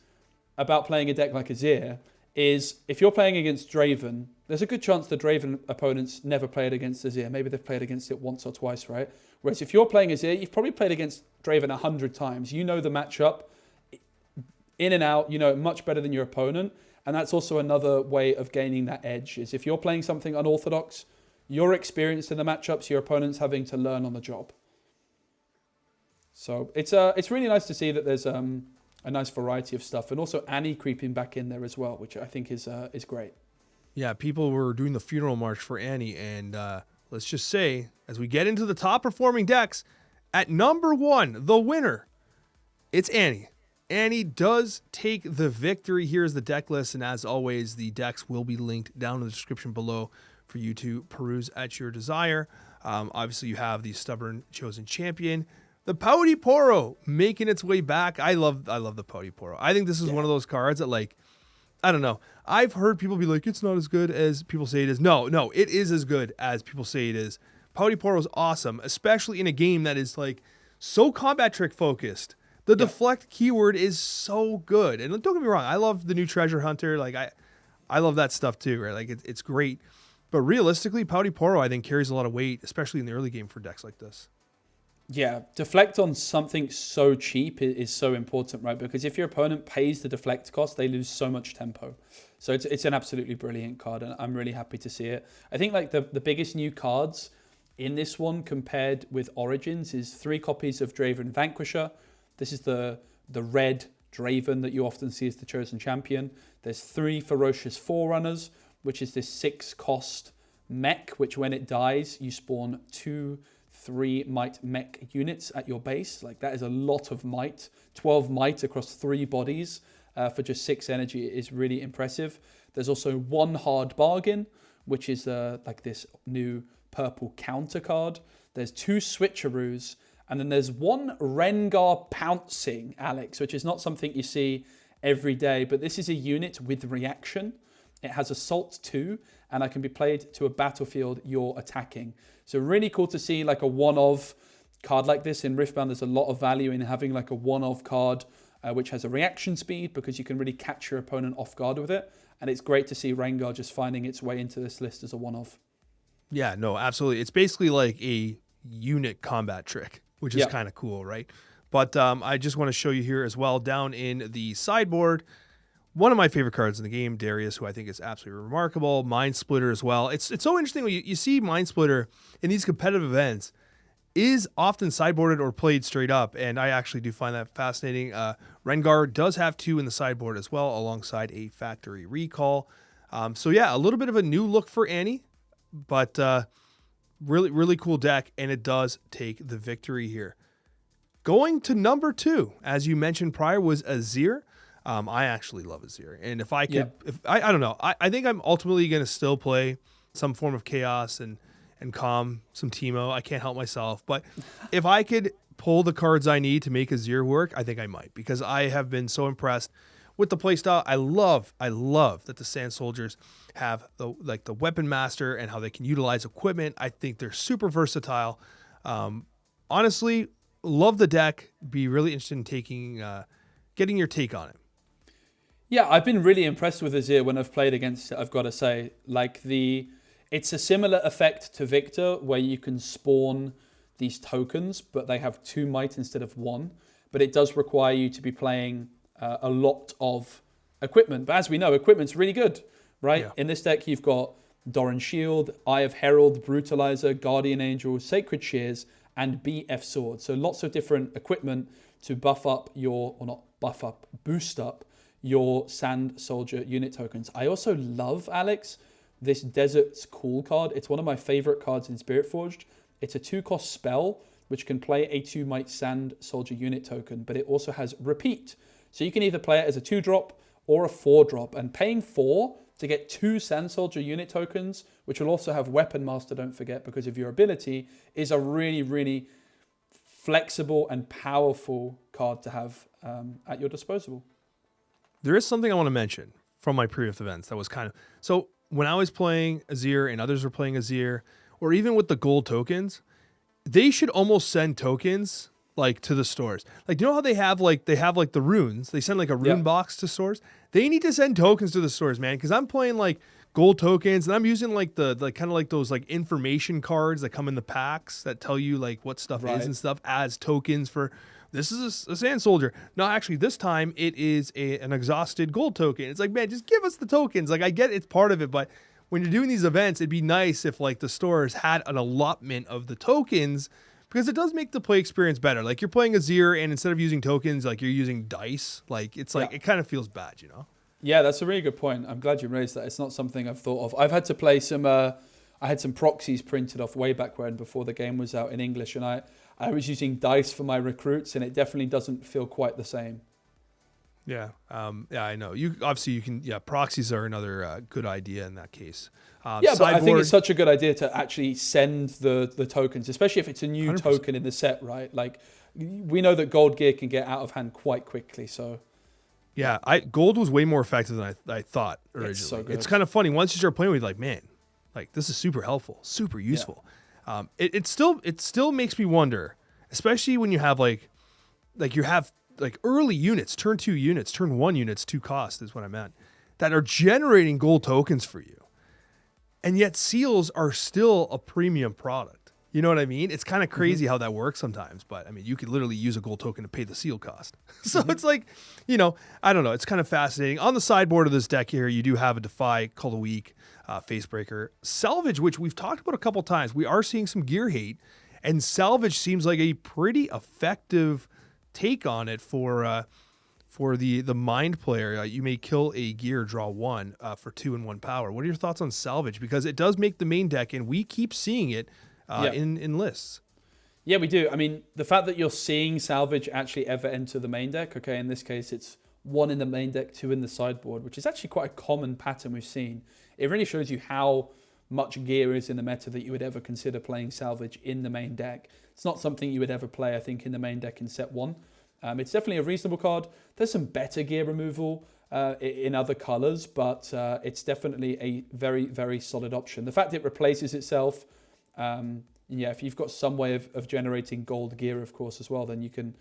about playing a deck like Azir is if you're playing against Draven, there's a good chance the Draven opponents never played against Azir. Maybe they've played against it once or twice, right? Whereas if you're playing Azir, you've probably played against Draven 100 times. You know the matchup in and out, you know it much better than your opponent. And that's also another way of gaining that edge, is if you're playing something unorthodox, you're experienced in the matchups, your opponent's having to learn on the job. So it's really nice to see that there's a nice variety of stuff, and also Annie creeping back in there as well, which I think is great. Yeah, people were doing the funeral march for Annie, and let's just say, as we get into the top performing decks, at number 1, the winner, it's Annie. Annie does take the victory. Here's the deck list, and as always, the decks will be linked down in the description below for you to peruse at your desire. Obviously, you have the stubborn chosen champion, the Pouty Poro, making its way back. I love the Pouty Poro. I think this is one of those cards that, like, I don't know. I've heard people be like, it's not as good as people say it is. No, it is as good as people say it is. Pouty Poro is awesome, especially in a game that is like so combat trick focused. The deflect keyword is so good. And don't get me wrong, I love the new treasure hunter. Like I love that stuff too, right? Like it's great. But realistically, Pouty Poro, I think, carries a lot of weight, especially in the early game for decks like this. Yeah, deflect on something so cheap is so important, right? Because if your opponent pays the deflect cost, they lose so much tempo. So it's an absolutely brilliant card, and I'm really happy to see it. I think like the biggest new cards in this one compared with Origins is 3 copies of Draven Vanquisher. This is the red Draven that you often see as the chosen champion. There's 3 Ferocious Forerunners, which is this 6 cost mech, which when it dies, you spawn 2 3 might mech units at your base. Like that is a lot of might. 12 might across 3 bodies for just 6 energy is really impressive. There's also 1 Hard Bargain, which is like this new purple counter card. There's 2 Switcheroos, and then there's 1 Rengar Pouncing, Alex, which is not something you see every day, but this is a unit with reaction. It has Assault 2, and it can be played to a battlefield you're attacking. So really cool to see like a one-of card like this. In Riftbound, there's a lot of value in having like a one-of card which has a reaction speed, because you can really catch your opponent off guard with it. And it's great to see Rengar just finding its way into this list as a one-of. Yeah, no, absolutely. It's basically like a unit combat trick, which is kind of cool, right? But I just want to show you here as well, down in the sideboard, one of my favorite cards in the game, Darius, who I think is absolutely remarkable. Mind Splitter as well. It's so interesting when you see Mind Splitter in these competitive events is often sideboarded or played straight up, and I actually do find that fascinating. Rengar does have 2 in the sideboard as well, alongside a Factory Recall. So yeah, a little bit of a new look for Annie, but really, really cool deck, and it does take the victory here. Going to number 2, as you mentioned prior, was Azir. I actually love Azir, and if I could, I don't know, I think I'm ultimately going to still play some form of Chaos and Calm, some Teemo. I can't help myself, but if I could pull the cards I need to make Azir work, I think I might, because I have been so impressed with the playstyle. I love that the Sand Soldiers have the Weapon Master and how they can utilize equipment. I think they're super versatile. Honestly, love the deck. Be really interested in getting your take on it. Yeah, I've been really impressed with Azir when I've played against it, I've got to say. Like it's a similar effect to Victor, where you can spawn these tokens, but they have 2 might instead of 1. But it does require you to be playing a lot of equipment. But as we know, equipment's really good, right? Yeah. In this deck, you've got Doran Shield, Eye of Herald, Brutalizer, Guardian Angel, Sacred Shears, and BF Sword. So lots of different equipment to boost up your Sand Soldier unit tokens. I also love, Alex, this Desert's Call card. It's one of my favorite cards in SPIRITFORGED. It's a 2-cost spell, which can play a 2-might Sand Soldier unit token, but it also has Repeat. So you can either play it as a 2-drop or a 4-drop, and paying 4 to get 2 Sand Soldier unit tokens, which will also have Weapon Master, don't forget, because of your ability, is a really, really flexible and powerful card to have at your disposal. There is something I want to mention from my previous events that was so when I was playing Azir and others were playing Azir, or even with the gold tokens, they should almost send tokens like to the stores. Like, you know how they have the runes? They send like a rune box to stores. They need to send tokens to the stores, man, because I'm playing like gold tokens and I'm using like those like information cards that come in the packs that tell you like what stuff is and stuff as tokens for. This is a Sand Soldier. No, actually, this time it is an exhausted gold token. It's like, man, just give us the tokens. Like, I get it's part of it, but when you're doing these events, it'd be nice if like the stores had an allotment of the tokens, because it does make the play experience better. Like, you're playing Azir, and instead of using tokens, like you're using dice. Like, it's like it kind of feels bad, you know? Yeah, that's a really good point. I'm glad you raised that. It's not something I've thought of. I've had to play some. I had some proxies printed off way back when, before the game was out in English, and I was using dice for my recruits, and it definitely doesn't feel quite the same. Yeah, I know. Proxies are another good idea in that case. But I think it's such a good idea to actually send the tokens, especially if it's a new 100%. Token in the set, right? Like, we know that gold gear can get out of hand quite quickly, so. Yeah, gold was way more effective than I thought originally. It's so good. It's kind of funny. Once you start playing with it, like, man, like this is super helpful, super useful. Yeah. It still makes me wonder, especially when you have like early units, turn 2 units, turn 1 units, 2 cost is what I meant. that are generating gold tokens for you. And yet seals are still a premium product. You know what I mean? It's kind of crazy how that works sometimes, but I mean, you could literally use a gold token to pay the seal cost. So it's like, you know, I don't know. It's kind of fascinating. On the sideboard of this deck here, you do have a Defy, Call the Weak, Facebreaker, Salvage, which we've talked about a couple times. We are seeing some gear hate, and Salvage seems like a pretty effective take on it for the mind player. You may kill a gear, draw 1 for 2 and 1 power. What are your thoughts on Salvage? Because it does make the main deck, and we keep seeing it in lists. Yeah, we do. I mean, the fact that you're seeing Salvage actually ever enter the main deck, okay, in this case, it's 1 in the main deck, 2 in the sideboard, which is actually quite a common pattern we've seen. It really shows you how much gear is in the meta that you would ever consider playing Salvage in the main deck. It's not something you would ever play, I think, in the main deck in set 1. It's definitely a reasonable card. There's some better gear removal in other colors, but it's definitely a very, very solid option. The fact it replaces itself, if you've got some way of generating gold gear, of course, as well, then you can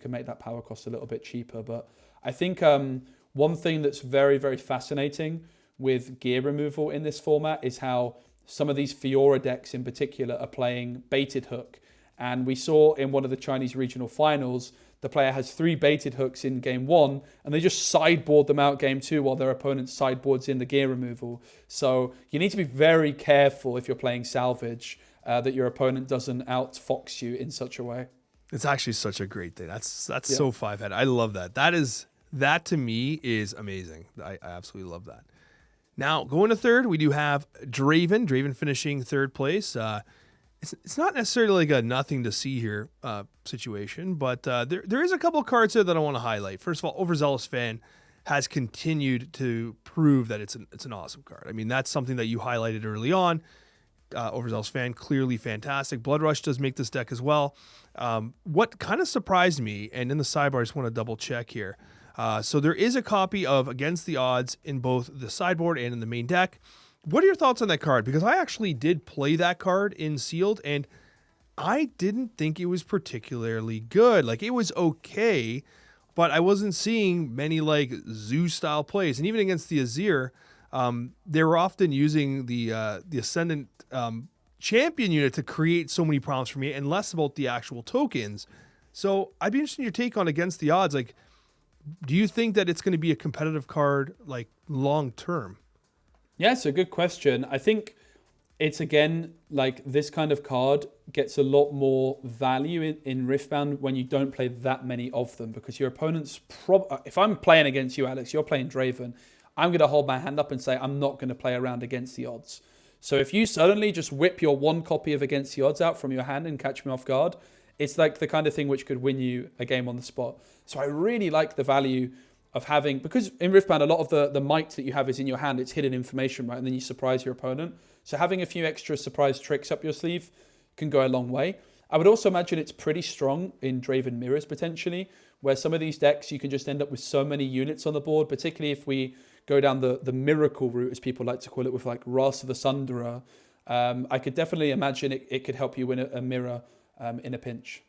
make that power cost a little bit cheaper. But I think one thing that's very, very fascinating with gear removal in this format is how some of these Fiora decks in particular are playing baited hook. And we saw in one of the Chinese regional finals, the player has 3 baited hooks in game 1, and they just sideboard them out game 2 while their opponent sideboards in the gear removal. So you need to be very careful if you're playing Salvage that your opponent doesn't outfox you in such a way. It's actually such a great thing. That's so 5-head. I love that. That to me is amazing. I absolutely love that. Now, going to third, we do have Draven. Draven finishing third place. It's not necessarily like a nothing to see here situation, but there is a couple of cards here that I want to highlight. First of all, Overzealous Fan has continued to prove that it's an awesome card. I mean, that's something that you highlighted early on. Overzealous Fan, clearly fantastic. Blood Rush does make this deck as well. What kind of surprised me, and in the sidebar, I just want to double check here. So there is a copy of Against the Odds in both the sideboard and in the main deck. What are your thoughts on that card? Because I actually did play that card in Sealed, and I didn't think it was particularly good. Like, it was okay, but I wasn't seeing many like Zoo-style plays. And even against the Azir, they were often using the Ascendant champion unit to create so many problems for me, and less about the actual tokens. So I'd be interested in your take on Against the Odds. Like, do you think that it's going to be a competitive card, like, long term? Yeah, it's a good question. I think it's, again, like, this kind of card gets a lot more value in Riftbound when you don't play that many of them, because your opponent's if I'm playing against you, Alex, you're playing Draven, I'm going to hold my hand up and say I'm not going to play around Against the Odds. So if you suddenly just whip your 1 copy of Against the Odds out from your hand and catch me off guard, it's like the kind of thing which could win you a game on the spot. So I really like the value of having, because in Riftbound, a lot of the might that you have is in your hand. It's hidden information, right? And then you surprise your opponent. So having a few extra surprise tricks up your sleeve can go a long way. I would also imagine it's pretty strong in Draven Mirrors, potentially, where some of these decks, you can just end up with so many units on the board, particularly if we go down the miracle route, as people like to call it, with like Wrath of the Sunderer. I could definitely imagine it could help you win a mirror in a pinch.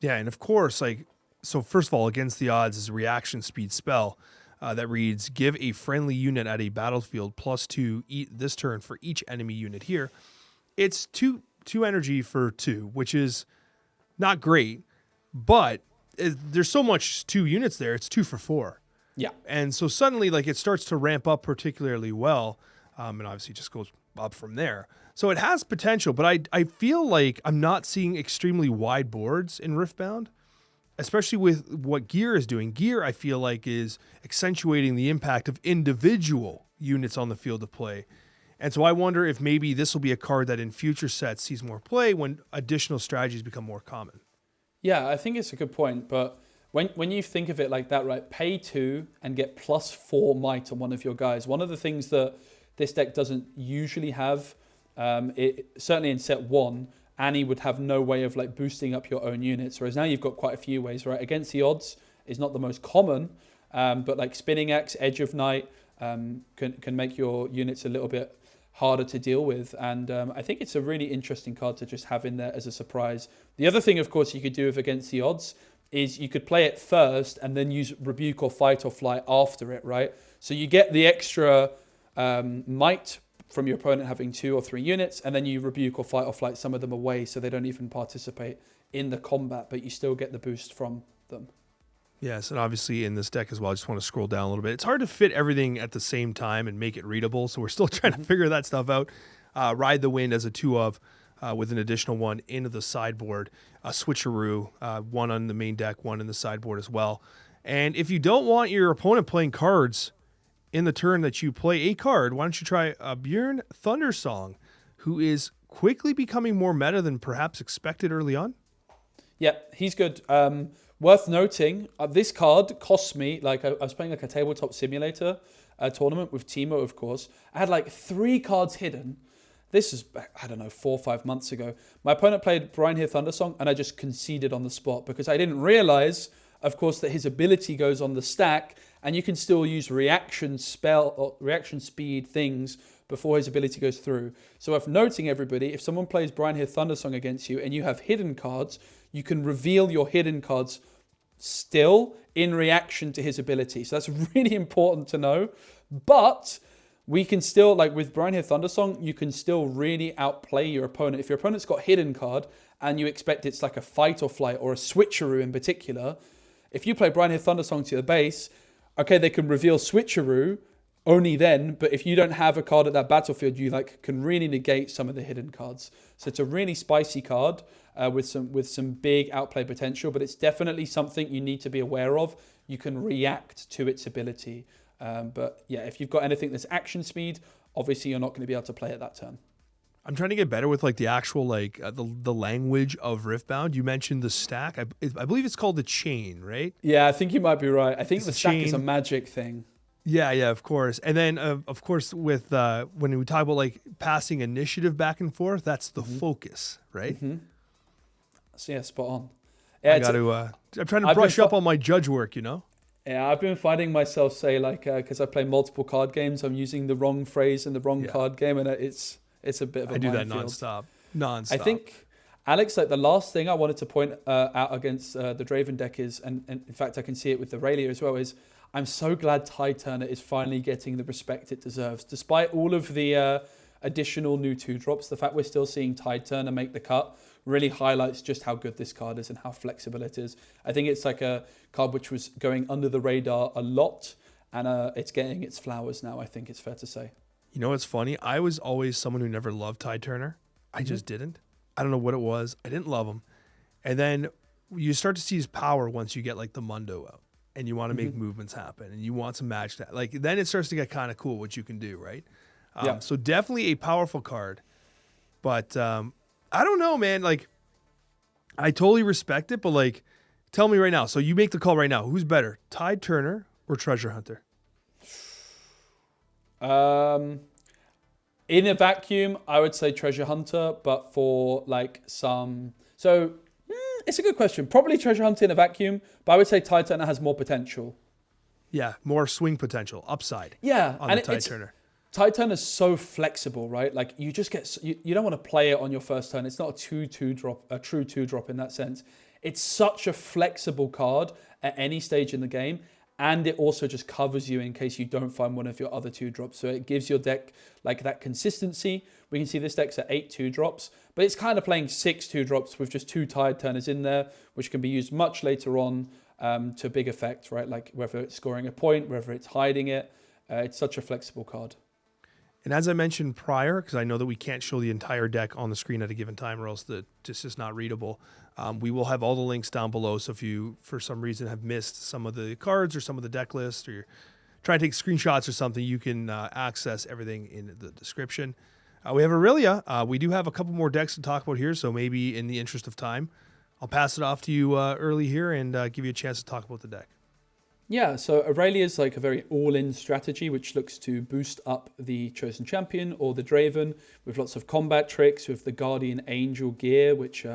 Yeah, and of course, like, so first of all, Against the Odds is a reaction speed spell that reads, give a friendly unit at a battlefield +2 this turn for each enemy unit here. It's two energy for 2, which is not great, but there's so much 2 units there, it's 2 for 4. Yeah. And so suddenly, like, it starts to ramp up particularly well, and obviously just goes up from there. So it has potential, but I feel like I'm not seeing extremely wide boards in Riftbound, especially with what Gear is doing. Gear, I feel like, is accentuating the impact of individual units on the field of play. And so I wonder if maybe this will be a card that in future sets sees more play when additional strategies become more common. Yeah, I think it's a good point, but when you think of it like that, right, pay 2 and get +4 might on one of your guys. One of the things that this deck doesn't usually have, certainly in set 1, Annie would have no way of like boosting up your own units, whereas now you've got quite a few ways, right? Against the Odds is not the most common, but like Spinning Axe, Edge of Night can make your units a little bit harder to deal with. And I think it's a really interesting card to just have in there as a surprise. The other thing, of course, you could do with Against the Odds is you could play it first and then use Rebuke or Fight or Flight after it, right? So you get the extra might from your opponent having 2 or 3 units, and then you Rebuke or Fight or Flight some of them away so they don't even participate in the combat, but you still get the boost from them. Yes, and obviously in this deck as well, I just want to scroll down a little bit. It's hard to fit everything at the same time and make it readable, so we're still trying to figure that stuff out. Ride the Wind as a 2-of with an additional 1 into the sideboard. A Switcheroo, 1 on the main deck, 1 in the sideboard as well. And if you don't want your opponent playing cards in the turn that you play a card, why don't you try Bjorn Thundersong, who is quickly becoming more meta than perhaps expected early on? Yeah, he's good. Worth noting, this card cost me, like I was playing like a tabletop simulator tournament with Timo, of course. I had like 3 cards hidden. This is, I don't know, 4 or 5 months ago. My opponent played Brian here Thundersong, and I just conceded on the spot because I didn't realize, of course, that his ability goes on the stack, and you can still use reaction spell or reaction speed things before his ability goes through. So worth noting, everybody, if someone plays Brian here Thundersong against you and you have hidden cards, you can reveal your hidden cards still in reaction to his ability. So that's really important to know. But we can still, like with Brian here Thundersong, you can still really outplay your opponent. If your opponent's got hidden card and you expect it's like a Fight or Flight or a Switcheroo in particular, if you play Brian here Thundersong to your base, okay, they can reveal Switcheroo only then, but if you don't have a card at that battlefield, you like can really negate some of the hidden cards. So it's a really spicy card with some big outplay potential, but it's definitely something you need to be aware of. You can react to its ability. But yeah, if you've got anything that's action speed, obviously you're not going to be able to play it that turn. I'm trying to get better with like the actual like the language of Riftbound. You mentioned the stack. I believe it's called the chain, right? Yeah, I think you might be right. I think It's the a stack is a chain. magic thing. Yeah, of course. And then of course with when we talk about like passing initiative back and forth, that's the focus, right? So yeah, spot on. Yeah, I'm trying to brush up on my judge work, you know? Yeah, I've been finding myself say like, because I play multiple card games, I'm using the wrong phrase in the wrong card game, and it's a bit of a I do that minefield. nonstop. I think, Alex, like the last thing I wanted to point out against the Draven deck is, and in fact I can see it with the Rayleigh as well, is I'm so glad Tide Turner is finally getting the respect it deserves. Despite all of the additional new 2-drops, the fact we're still seeing Tide Turner make the cut really highlights just how good this card is and how flexible it is. I think it's like a card which was going under the radar a lot, and it's getting its flowers now, I think it's fair to say. You know what's funny? I was always someone who never loved Tide Turner. I just didn't. I don't know what it was. I didn't love him. And then you start to see his power once you get like the Mundo out and you want to make movements happen and you want to match that. Like then it starts to get kind of cool what you can do, right? Yeah. So definitely a powerful card. But I don't know, man. Like I totally respect it, but like tell me right now. So you make the call right now. Who's better, Tide Turner or Treasure Hunter? In a vacuum, I would say Treasure Hunter, but for like it's a good question. Probably Treasure Hunter in a vacuum, but I would say Tide Turner has more potential. Yeah, more swing potential, upside. Yeah, on and the Tide Turner. Tide Turner's so flexible, right? Like you just get, you don't want to play it on your first turn. It's not a true 2-drop in that sense. It's such a flexible card at any stage in the game. And it also just covers you in case you don't find one of your other 2-drops. So it gives your deck like that consistency. We can see this deck's at 8 2-drops, but it's kind of playing 6 2-drops with just 2 Tide Turners in there, which can be used much later on to big effect, right? Like whether it's scoring a point, whether it's hiding it. It's such a flexible card. And as I mentioned prior, because I know that we can't show the entire deck on the screen at a given time or else it's just not readable, we will have all the links down below. So if you, for some reason, have missed some of the cards or some of the deck list or you're trying to take screenshots or something, you can access everything in the description. We have Aurelia. We do have a couple more decks to talk about here, so maybe in the interest of time, I'll pass it off to you early here and give you a chance to talk about the deck. Yeah, so Aurelia is like a very all-in strategy which looks to boost up the Chosen Champion or the Draven with lots of combat tricks with the Guardian Angel gear, which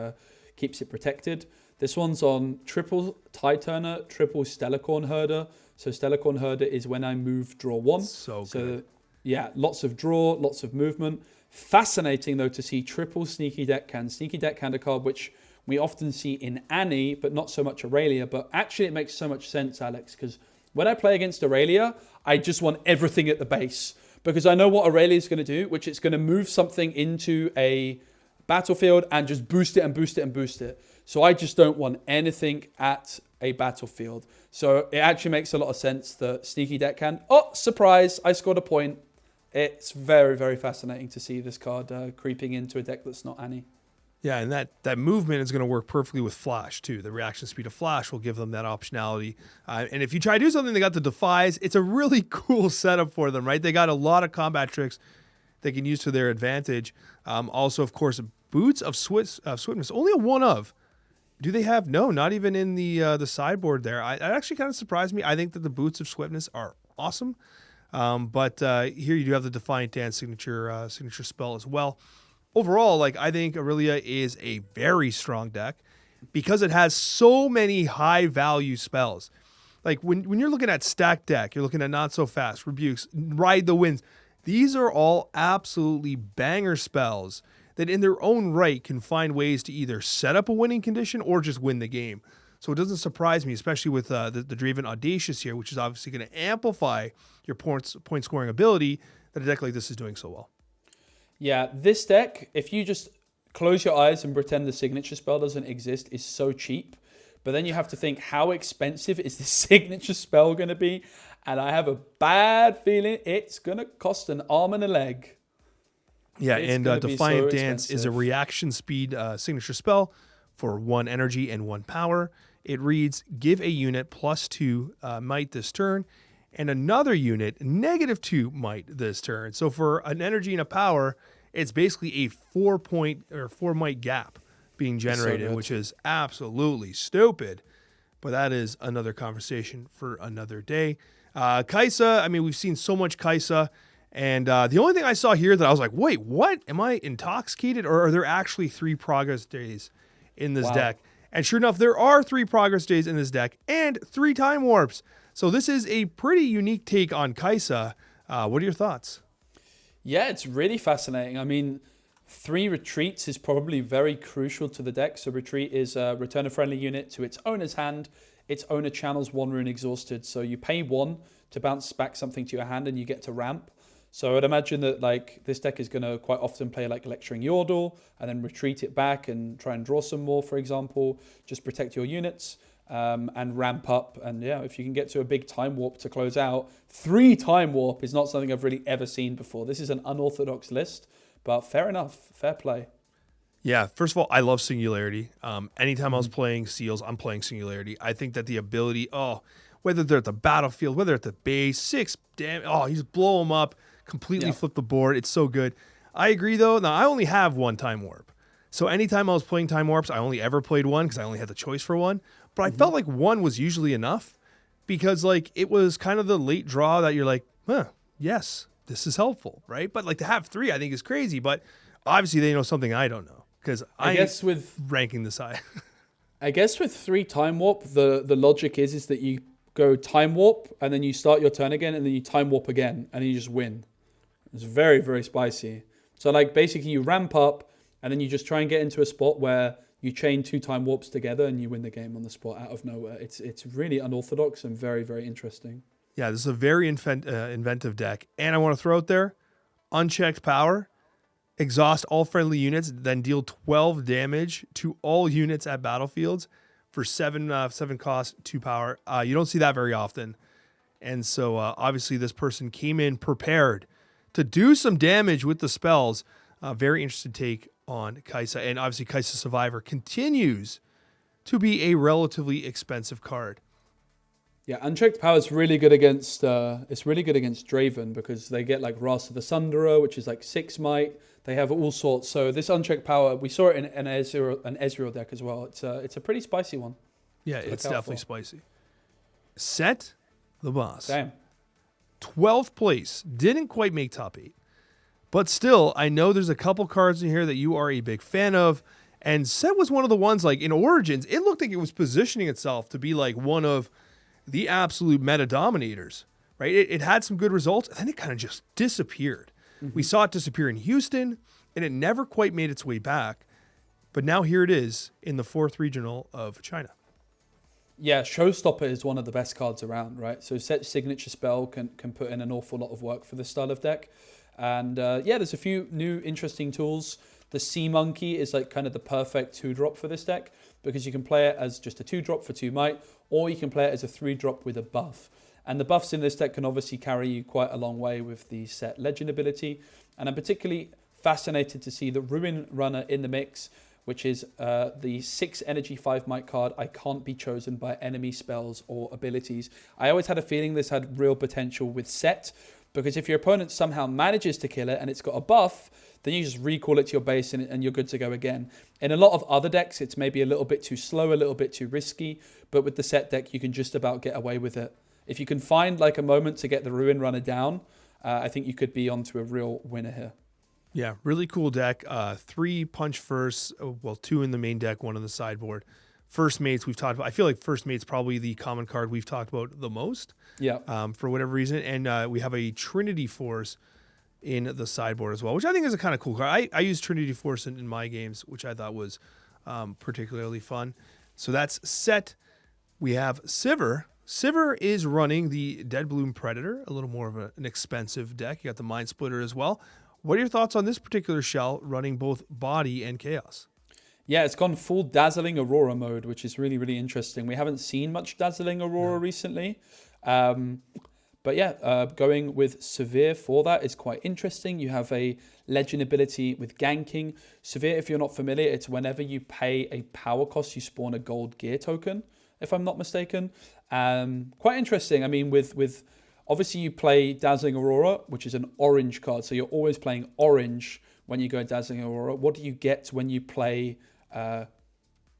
keeps it protected. This one's on triple Tide Turner, triple Stellarcorn Herder. So Stellarcorn Herder is when I move, draw 1. So good. Yeah, lots of draw, lots of movement. Fascinating though to see triple Sneaky Deckhand. Sneaky Deckhand, a card which we often see in Annie, but not so much Aurelia. But actually, it makes so much sense, Alex, because when I play against Aurelia, I just want everything at the base. Because I know what Aurelia is going to do, which it's going to move something into a battlefield and just boost it and boost it and boost it. So I just don't want anything at a battlefield. So it actually makes a lot of sense that Sneaky Deck can. Oh, surprise, I scored a point. It's very, very fascinating to see this card creeping into a deck that's not Annie. Yeah, and that movement is going to work perfectly with Flash, too. The reaction speed of Flash will give them that optionality. And if you try to do something, they got the Defies. It's a really cool setup for them, right? They got a lot of combat tricks they can use to their advantage. Also, of course, Boots of Swiftness. Only a one of. Do they have? No, not even in the sideboard there. It actually kind of surprised me. I think that the Boots of Swiftness are awesome. But here you do have the Defiant Dance signature spell as well. Overall, I think Aurelia is a very strong deck because it has so many high value spells. When you're looking at stacked deck, you're looking at Not So Fast, Rebukes, Ride the Winds. These are all absolutely banger spells that in their own right can find ways to either set up a winning condition or just win the game. So it doesn't surprise me, especially with the Draven Audacious here, which is obviously going to amplify your point scoring ability, that a deck like this is doing so well. Yeah, this deck, if you just close your eyes and pretend the signature spell doesn't exist, is so cheap. But then you have to think, how expensive is the signature spell going to be? And I have a bad feeling it's going to cost an arm and a leg. Yeah, and Defiant Dance is a reaction speed signature spell for 1 energy and 1 power. It reads, give a unit +2 might this turn, and another unit -2 might this turn. So for an energy and a power, it's basically a 4 might gap being generated, which is absolutely stupid. But that is another conversation for another day. Kai'Sa, we've seen so much Kai'Sa. And the only thing I saw here that I was like, wait, what? Am I intoxicated? Or are there actually 3 progress days in this deck? And sure enough, there are 3 progress days in this deck and 3 time warps. So this is a pretty unique take on Kai'Sa. What are your thoughts? Yeah, it's really fascinating. 3 retreats is probably very crucial to the deck. So retreat is return a friendly unit to its owner's hand. Its owner channels 1 rune exhausted. So you pay 1 to bounce back something to your hand and you get to ramp. So I'd imagine that this deck is going to quite often play Lecturing Yordle and then retreat it back and try and draw some more, for example. Just protect your units and ramp up. And yeah, if you can get to a big time warp to close out, 3 time warp is not something I've really ever seen before. This is an unorthodox list, but fair enough, fair play. Yeah, first of all, I love Singularity. Anytime I was playing Seals, I'm playing Singularity. I think that the ability, whether they're at the battlefield, whether at the base, 6 damage, you just blow them up. Completely flip the board. It's so good. I agree, though. Now, I only have 1 time warp. So anytime I was playing time warps, I only ever played 1 because I only had the choice for 1. But I felt like 1 was usually enough because it was kind of the late draw that you're like, yes, this is helpful, right? But to have 3, I think is crazy. But obviously they know something I don't know because I guess with ranking this high. I guess with 3 time warp, the logic is that you go time warp and then you start your turn again and then you time warp again and then you just win. It's very, very spicy. So basically you ramp up and then you just try and get into a spot where you chain 2 time warps together and you win the game on the spot out of nowhere. It's really unorthodox and very, very interesting. Yeah, this is a very inventive deck. And I want to throw out there, unchecked power, exhaust all friendly units, then deal 12 damage to all units at battlefields for 7 cost, 2 power. You don't see that very often. And so obviously this person came in prepared to do some damage with the spells. Very interested take on Kai'Sa. And obviously Kai'Sa Survivor continues to be a relatively expensive card. Yeah, unchecked power is really good against Draven because they get Wrath of the Sunderer, which is 6 might. They have all sorts. So this unchecked power, we saw it in an Ezreal deck as well. It's a pretty spicy one. Yeah, it's definitely spicy. Set the boss. Damn. 12th place. Didn't quite make top 8. But still, I know there's a couple cards in here that you are a big fan of. And Set was one of the ones, in Origins, it looked like it was positioning itself to be one of the absolute meta dominators, right? It had some good results, and then it kind of just disappeared. We saw it disappear in Houston, and it never quite made its way back. But now here it is in the 4th regional of China. Yeah, Showstopper is one of the best cards around, right? So Set Signature Spell can put in an awful lot of work for this style of deck. And yeah, there's a few new interesting tools. The Sea Monkey is like kind of the perfect 2-drop for this deck because you can play it as just a 2-drop for 2 might, or you can play it as a 3-drop with a buff. And the buffs in this deck can obviously carry you quite a long way with the set legend ability. And I'm particularly fascinated to see the Ruin Runner in the mix, which is the 6 energy 5 might card. I can't be chosen by enemy spells or abilities. I always had a feeling this had real potential with set, because if your opponent somehow manages to kill it and it's got a buff, then you just recall it to your base and you're good to go again. In a lot of other decks, it's maybe a little bit too slow, a little bit too risky, but with the set deck, you can just about get away with it. If you can find like a moment to get the Ruin Runner down, I think you could be onto a real winner here. Yeah, really cool deck. 3 punch first, 2 in the main deck, 1 on the sideboard. First Mates we've talked about. I feel like First Mate's probably the common card we've talked about the most. Yeah. For whatever reason. And we have a Trinity Force in the sideboard as well, which I think is a kind of cool card. I use Trinity Force in my games, which I thought was particularly fun. So that's set. We have Sivir. Sivir is running the Dead Bloom Predator, a little more of an expensive deck. You got the Mind Splitter as well. What are your thoughts on this particular shell running both Body and Chaos? Yeah, it's gone full Dazzling Aurora mode, which is really, really interesting. We haven't seen much Dazzling Aurora recently. But yeah, going with Sivir for that is quite interesting. You have a legend ability with ganking. Sivir, if you're not familiar, it's whenever you pay a power cost, you spawn a gold gear token, if I'm not mistaken. Quite interesting. I mean, with obviously you play Dazzling Aurora, which is an orange card. So you're always playing orange when you go Dazzling Aurora. What do you get when you play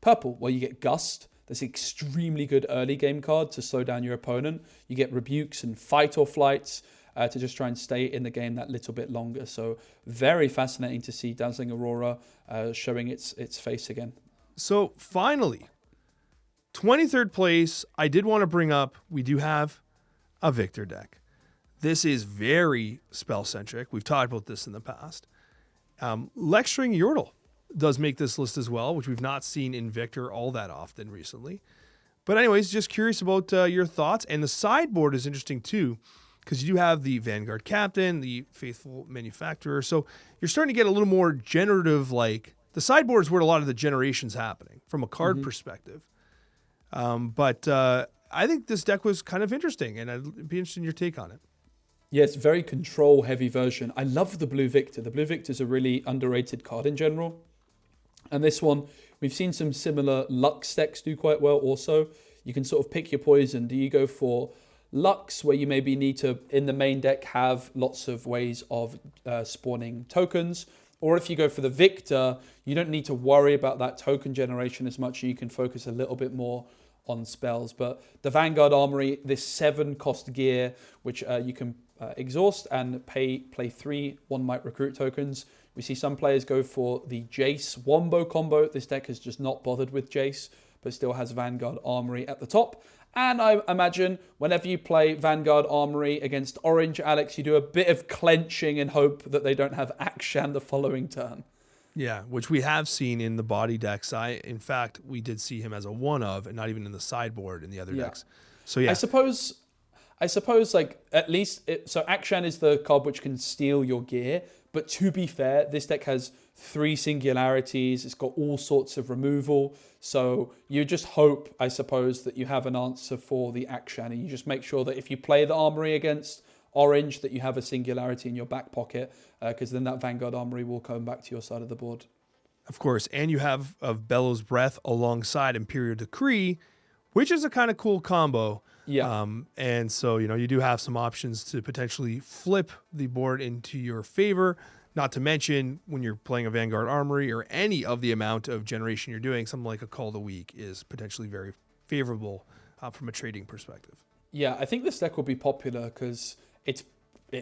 purple? Well, you get Gust. That's an extremely good early game card to slow down your opponent. You get Rebukes and Fight or Flights to just try and stay in the game that little bit longer. So very fascinating to see Dazzling Aurora showing its face again. So finally, 23rd place, I did want to bring up, we do have a Victor deck. This is very spell-centric. We've talked about this in the past. Lecturing Yordle does make this list as well, which we've not seen in Victor all that often recently. But anyways, just curious about your thoughts. And the sideboard is interesting too, because you do have the Vanguard Captain, the Faithful Manufacturer. So you're starting to get a little more generative, like the sideboard is where a lot of the generation's happening from a card perspective. But I think this deck was kind of interesting, and I'd be interested in your take on it. Yeah, it's a very control-heavy version. I love the Blue Victor. The Blue Victor is a really underrated card in general. And this one, we've seen some similar Lux decks do quite well also. You can sort of pick your poison. Do you go for Lux, where you maybe need to, in the main deck, have lots of ways of spawning tokens? Or if you go for the Victor, you don't need to worry about that token generation as much. You can focus a little bit more on spells. But the Vanguard Armory, this 7-cost gear, which you can exhaust and play 3 1 might recruit tokens. We see some players go for the Jace Wombo combo. This deck has just not bothered with Jace, but still has Vanguard Armory at the top. And I imagine whenever you play Vanguard Armory against Orange, Alex, you do a bit of clenching and hope that they don't have Akshan the following turn. Yeah, which we have seen in the Body decks. In fact, we did see him as a 1-of, and not even in the sideboard in the other decks. So yeah, I suppose like at least so Akshan is the card which can steal your gear. But to be fair, this deck has 3 singularities. It's got all sorts of removal. So you just hope, I suppose, that you have an answer for the Akshan. And you just make sure that if you play the Armory against Orange, that you have a singularity in your back pocket, because then that Vanguard Armory will come back to your side of the board. Of course, and you have of Bellows Breath alongside Imperial Decree, which is a kind of cool combo. Yeah. And so, you do have some options to potentially flip the board into your favor, not to mention when you're playing a Vanguard Armory or any of the amount of generation you're doing, something like a Call of the Week is potentially very favorable from a trading perspective. Yeah, I think this deck will be popular because it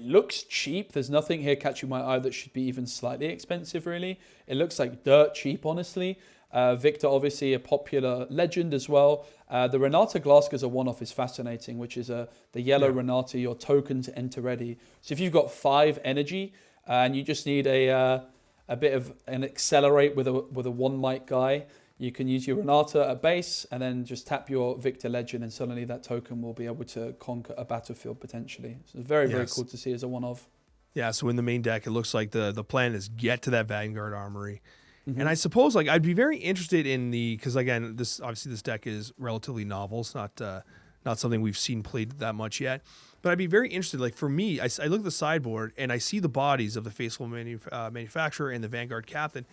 looks cheap. There's nothing here catching my eye that should be even slightly expensive, really. It looks like dirt cheap, honestly. Victor, obviously, a popular legend as well. The Renata Glasgow's a 1-off is fascinating, which is the yellow Renata, your token to enter ready. So if you've got 5 energy and you just need a a bit of an accelerate with a 1 might guy, you can use your Renata at base and then just tap your Victor Legend, and suddenly that token will be able to conquer a battlefield potentially. So it's very, very cool to see as a one-of. Yeah, so in the main deck, it looks like the plan is get to that Vanguard Armory. And I suppose like I'd be very interested in because again, this deck is relatively novel. It's not something we've seen played that much yet. But I'd be very interested. Like for me, I look at the sideboard and I see the bodies of the Faithful Manufacturer and the Vanguard Captain,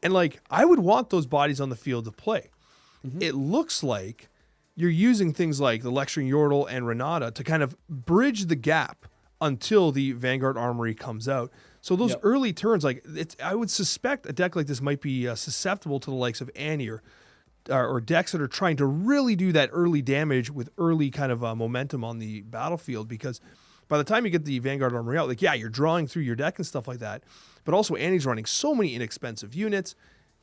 and like I would want those bodies on the field to play. It looks like you're using things like the Lecturing Yordle and Renata to kind of bridge the gap until the Vanguard Armory comes out. So those early turns, like I would suspect a deck like this might be susceptible to the likes of Annie or decks that are trying to really do that early damage with early kind of momentum on the battlefield, because by the time you get the Vanguard Armory out, like, yeah, you're drawing through your deck and stuff like that, but also Annie's running so many inexpensive units.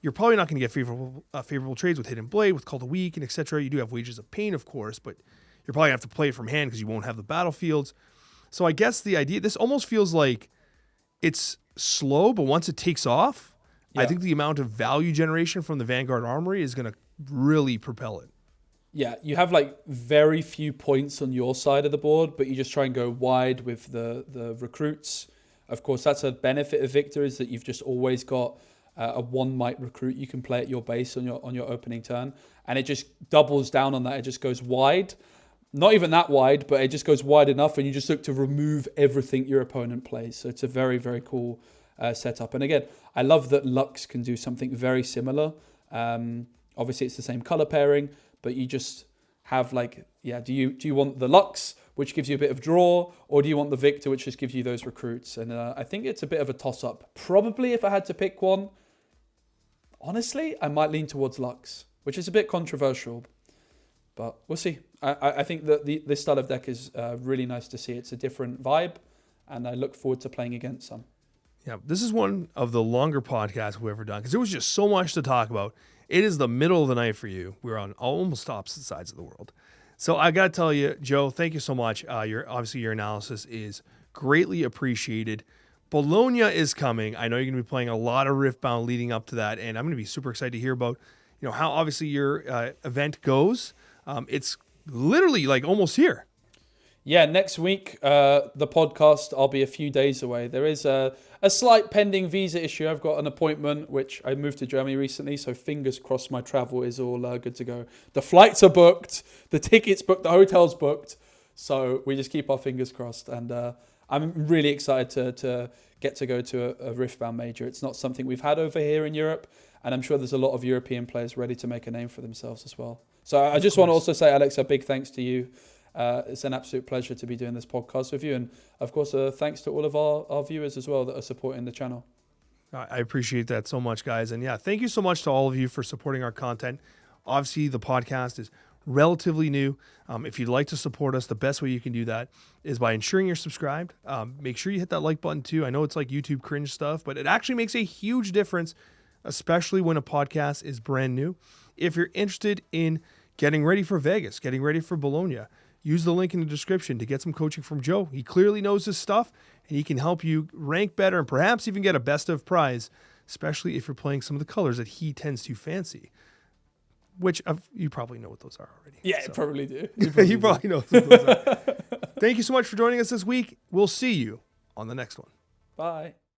You're probably not going to get favorable trades with Hidden Blade, with Call to Weaken, etc. You do have Wages of Pain, of course, but you're probably going to have to play it from hand because you won't have the battlefields. So I guess the idea, this almost feels like it's slow, but once it takes off, I think the amount of value generation from the Vanguard Armory is going to really propel it. Yeah, you have like very few points on your side of the board, but you just try and go wide with the recruits. Of course, that's a benefit of Victor, is that you've just always got a 1 might recruit you can play at your base on your opening turn, and it just doubles down on that. It just goes wide, not even that wide, but it just goes wide enough, and you just look to remove everything your opponent plays. So it's a very, very cool setup. And again, I love that Lux can do something very similar. Obviously, it's the same color pairing, but you just have like, do you want the Lux, which gives you a bit of draw, or do you want the Victor, which just gives you those recruits? And I think it's a bit of a toss-up. Probably, if I had to pick one, honestly, I might lean towards Lux, which is a bit controversial, but we'll see. I think that this style of deck is really nice to see. It's a different vibe, and I look forward to playing against some. Yeah, this is one of the longer podcasts we've ever done because there was just so much to talk about. It is the middle of the night for you. We're on almost opposite sides of the world. So I got to tell you, Joe, thank you so much. Your analysis is greatly appreciated. Bologna is coming. I know you're going to be playing a lot of Riftbound leading up to that, and I'm going to be super excited to hear about, how obviously your event goes. It's literally like almost here. Yeah, next week, the podcast, I'll be a few days away. There is a slight pending visa issue. I've got an appointment, which I moved to Germany recently, so fingers crossed my travel is all good to go. The flights are booked, the tickets booked, the hotel's booked, so we just keep our fingers crossed. And I'm really excited to get to go to a Riftbound major. It's not something we've had over here in Europe, and I'm sure there's a lot of European players ready to make a name for themselves as well. So I just want to also say, Alex, a big thanks to you. It's an absolute pleasure to be doing this podcast with you. And of course, thanks to all of our viewers as well that are supporting the channel. I appreciate that so much, guys. And yeah, thank you so much to all of you for supporting our content. Obviously, the podcast is relatively new. If you'd like to support us, the best way you can do that is by ensuring you're subscribed. Make sure you hit that like button too. I know it's like YouTube cringe stuff, but it actually makes a huge difference, especially when a podcast is brand new. If you're interested in getting ready for Vegas, getting ready for Bologna, use the link in the description to get some coaching from Joe. He clearly knows his stuff, and he can help you rank better and perhaps even get a best of prize, especially if you're playing some of the colors that he tends to fancy, which you probably know what those are already. Yeah, so. Probably do. You probably know what those are. Thank you so much for joining us this week. We'll see you on the next one. Bye.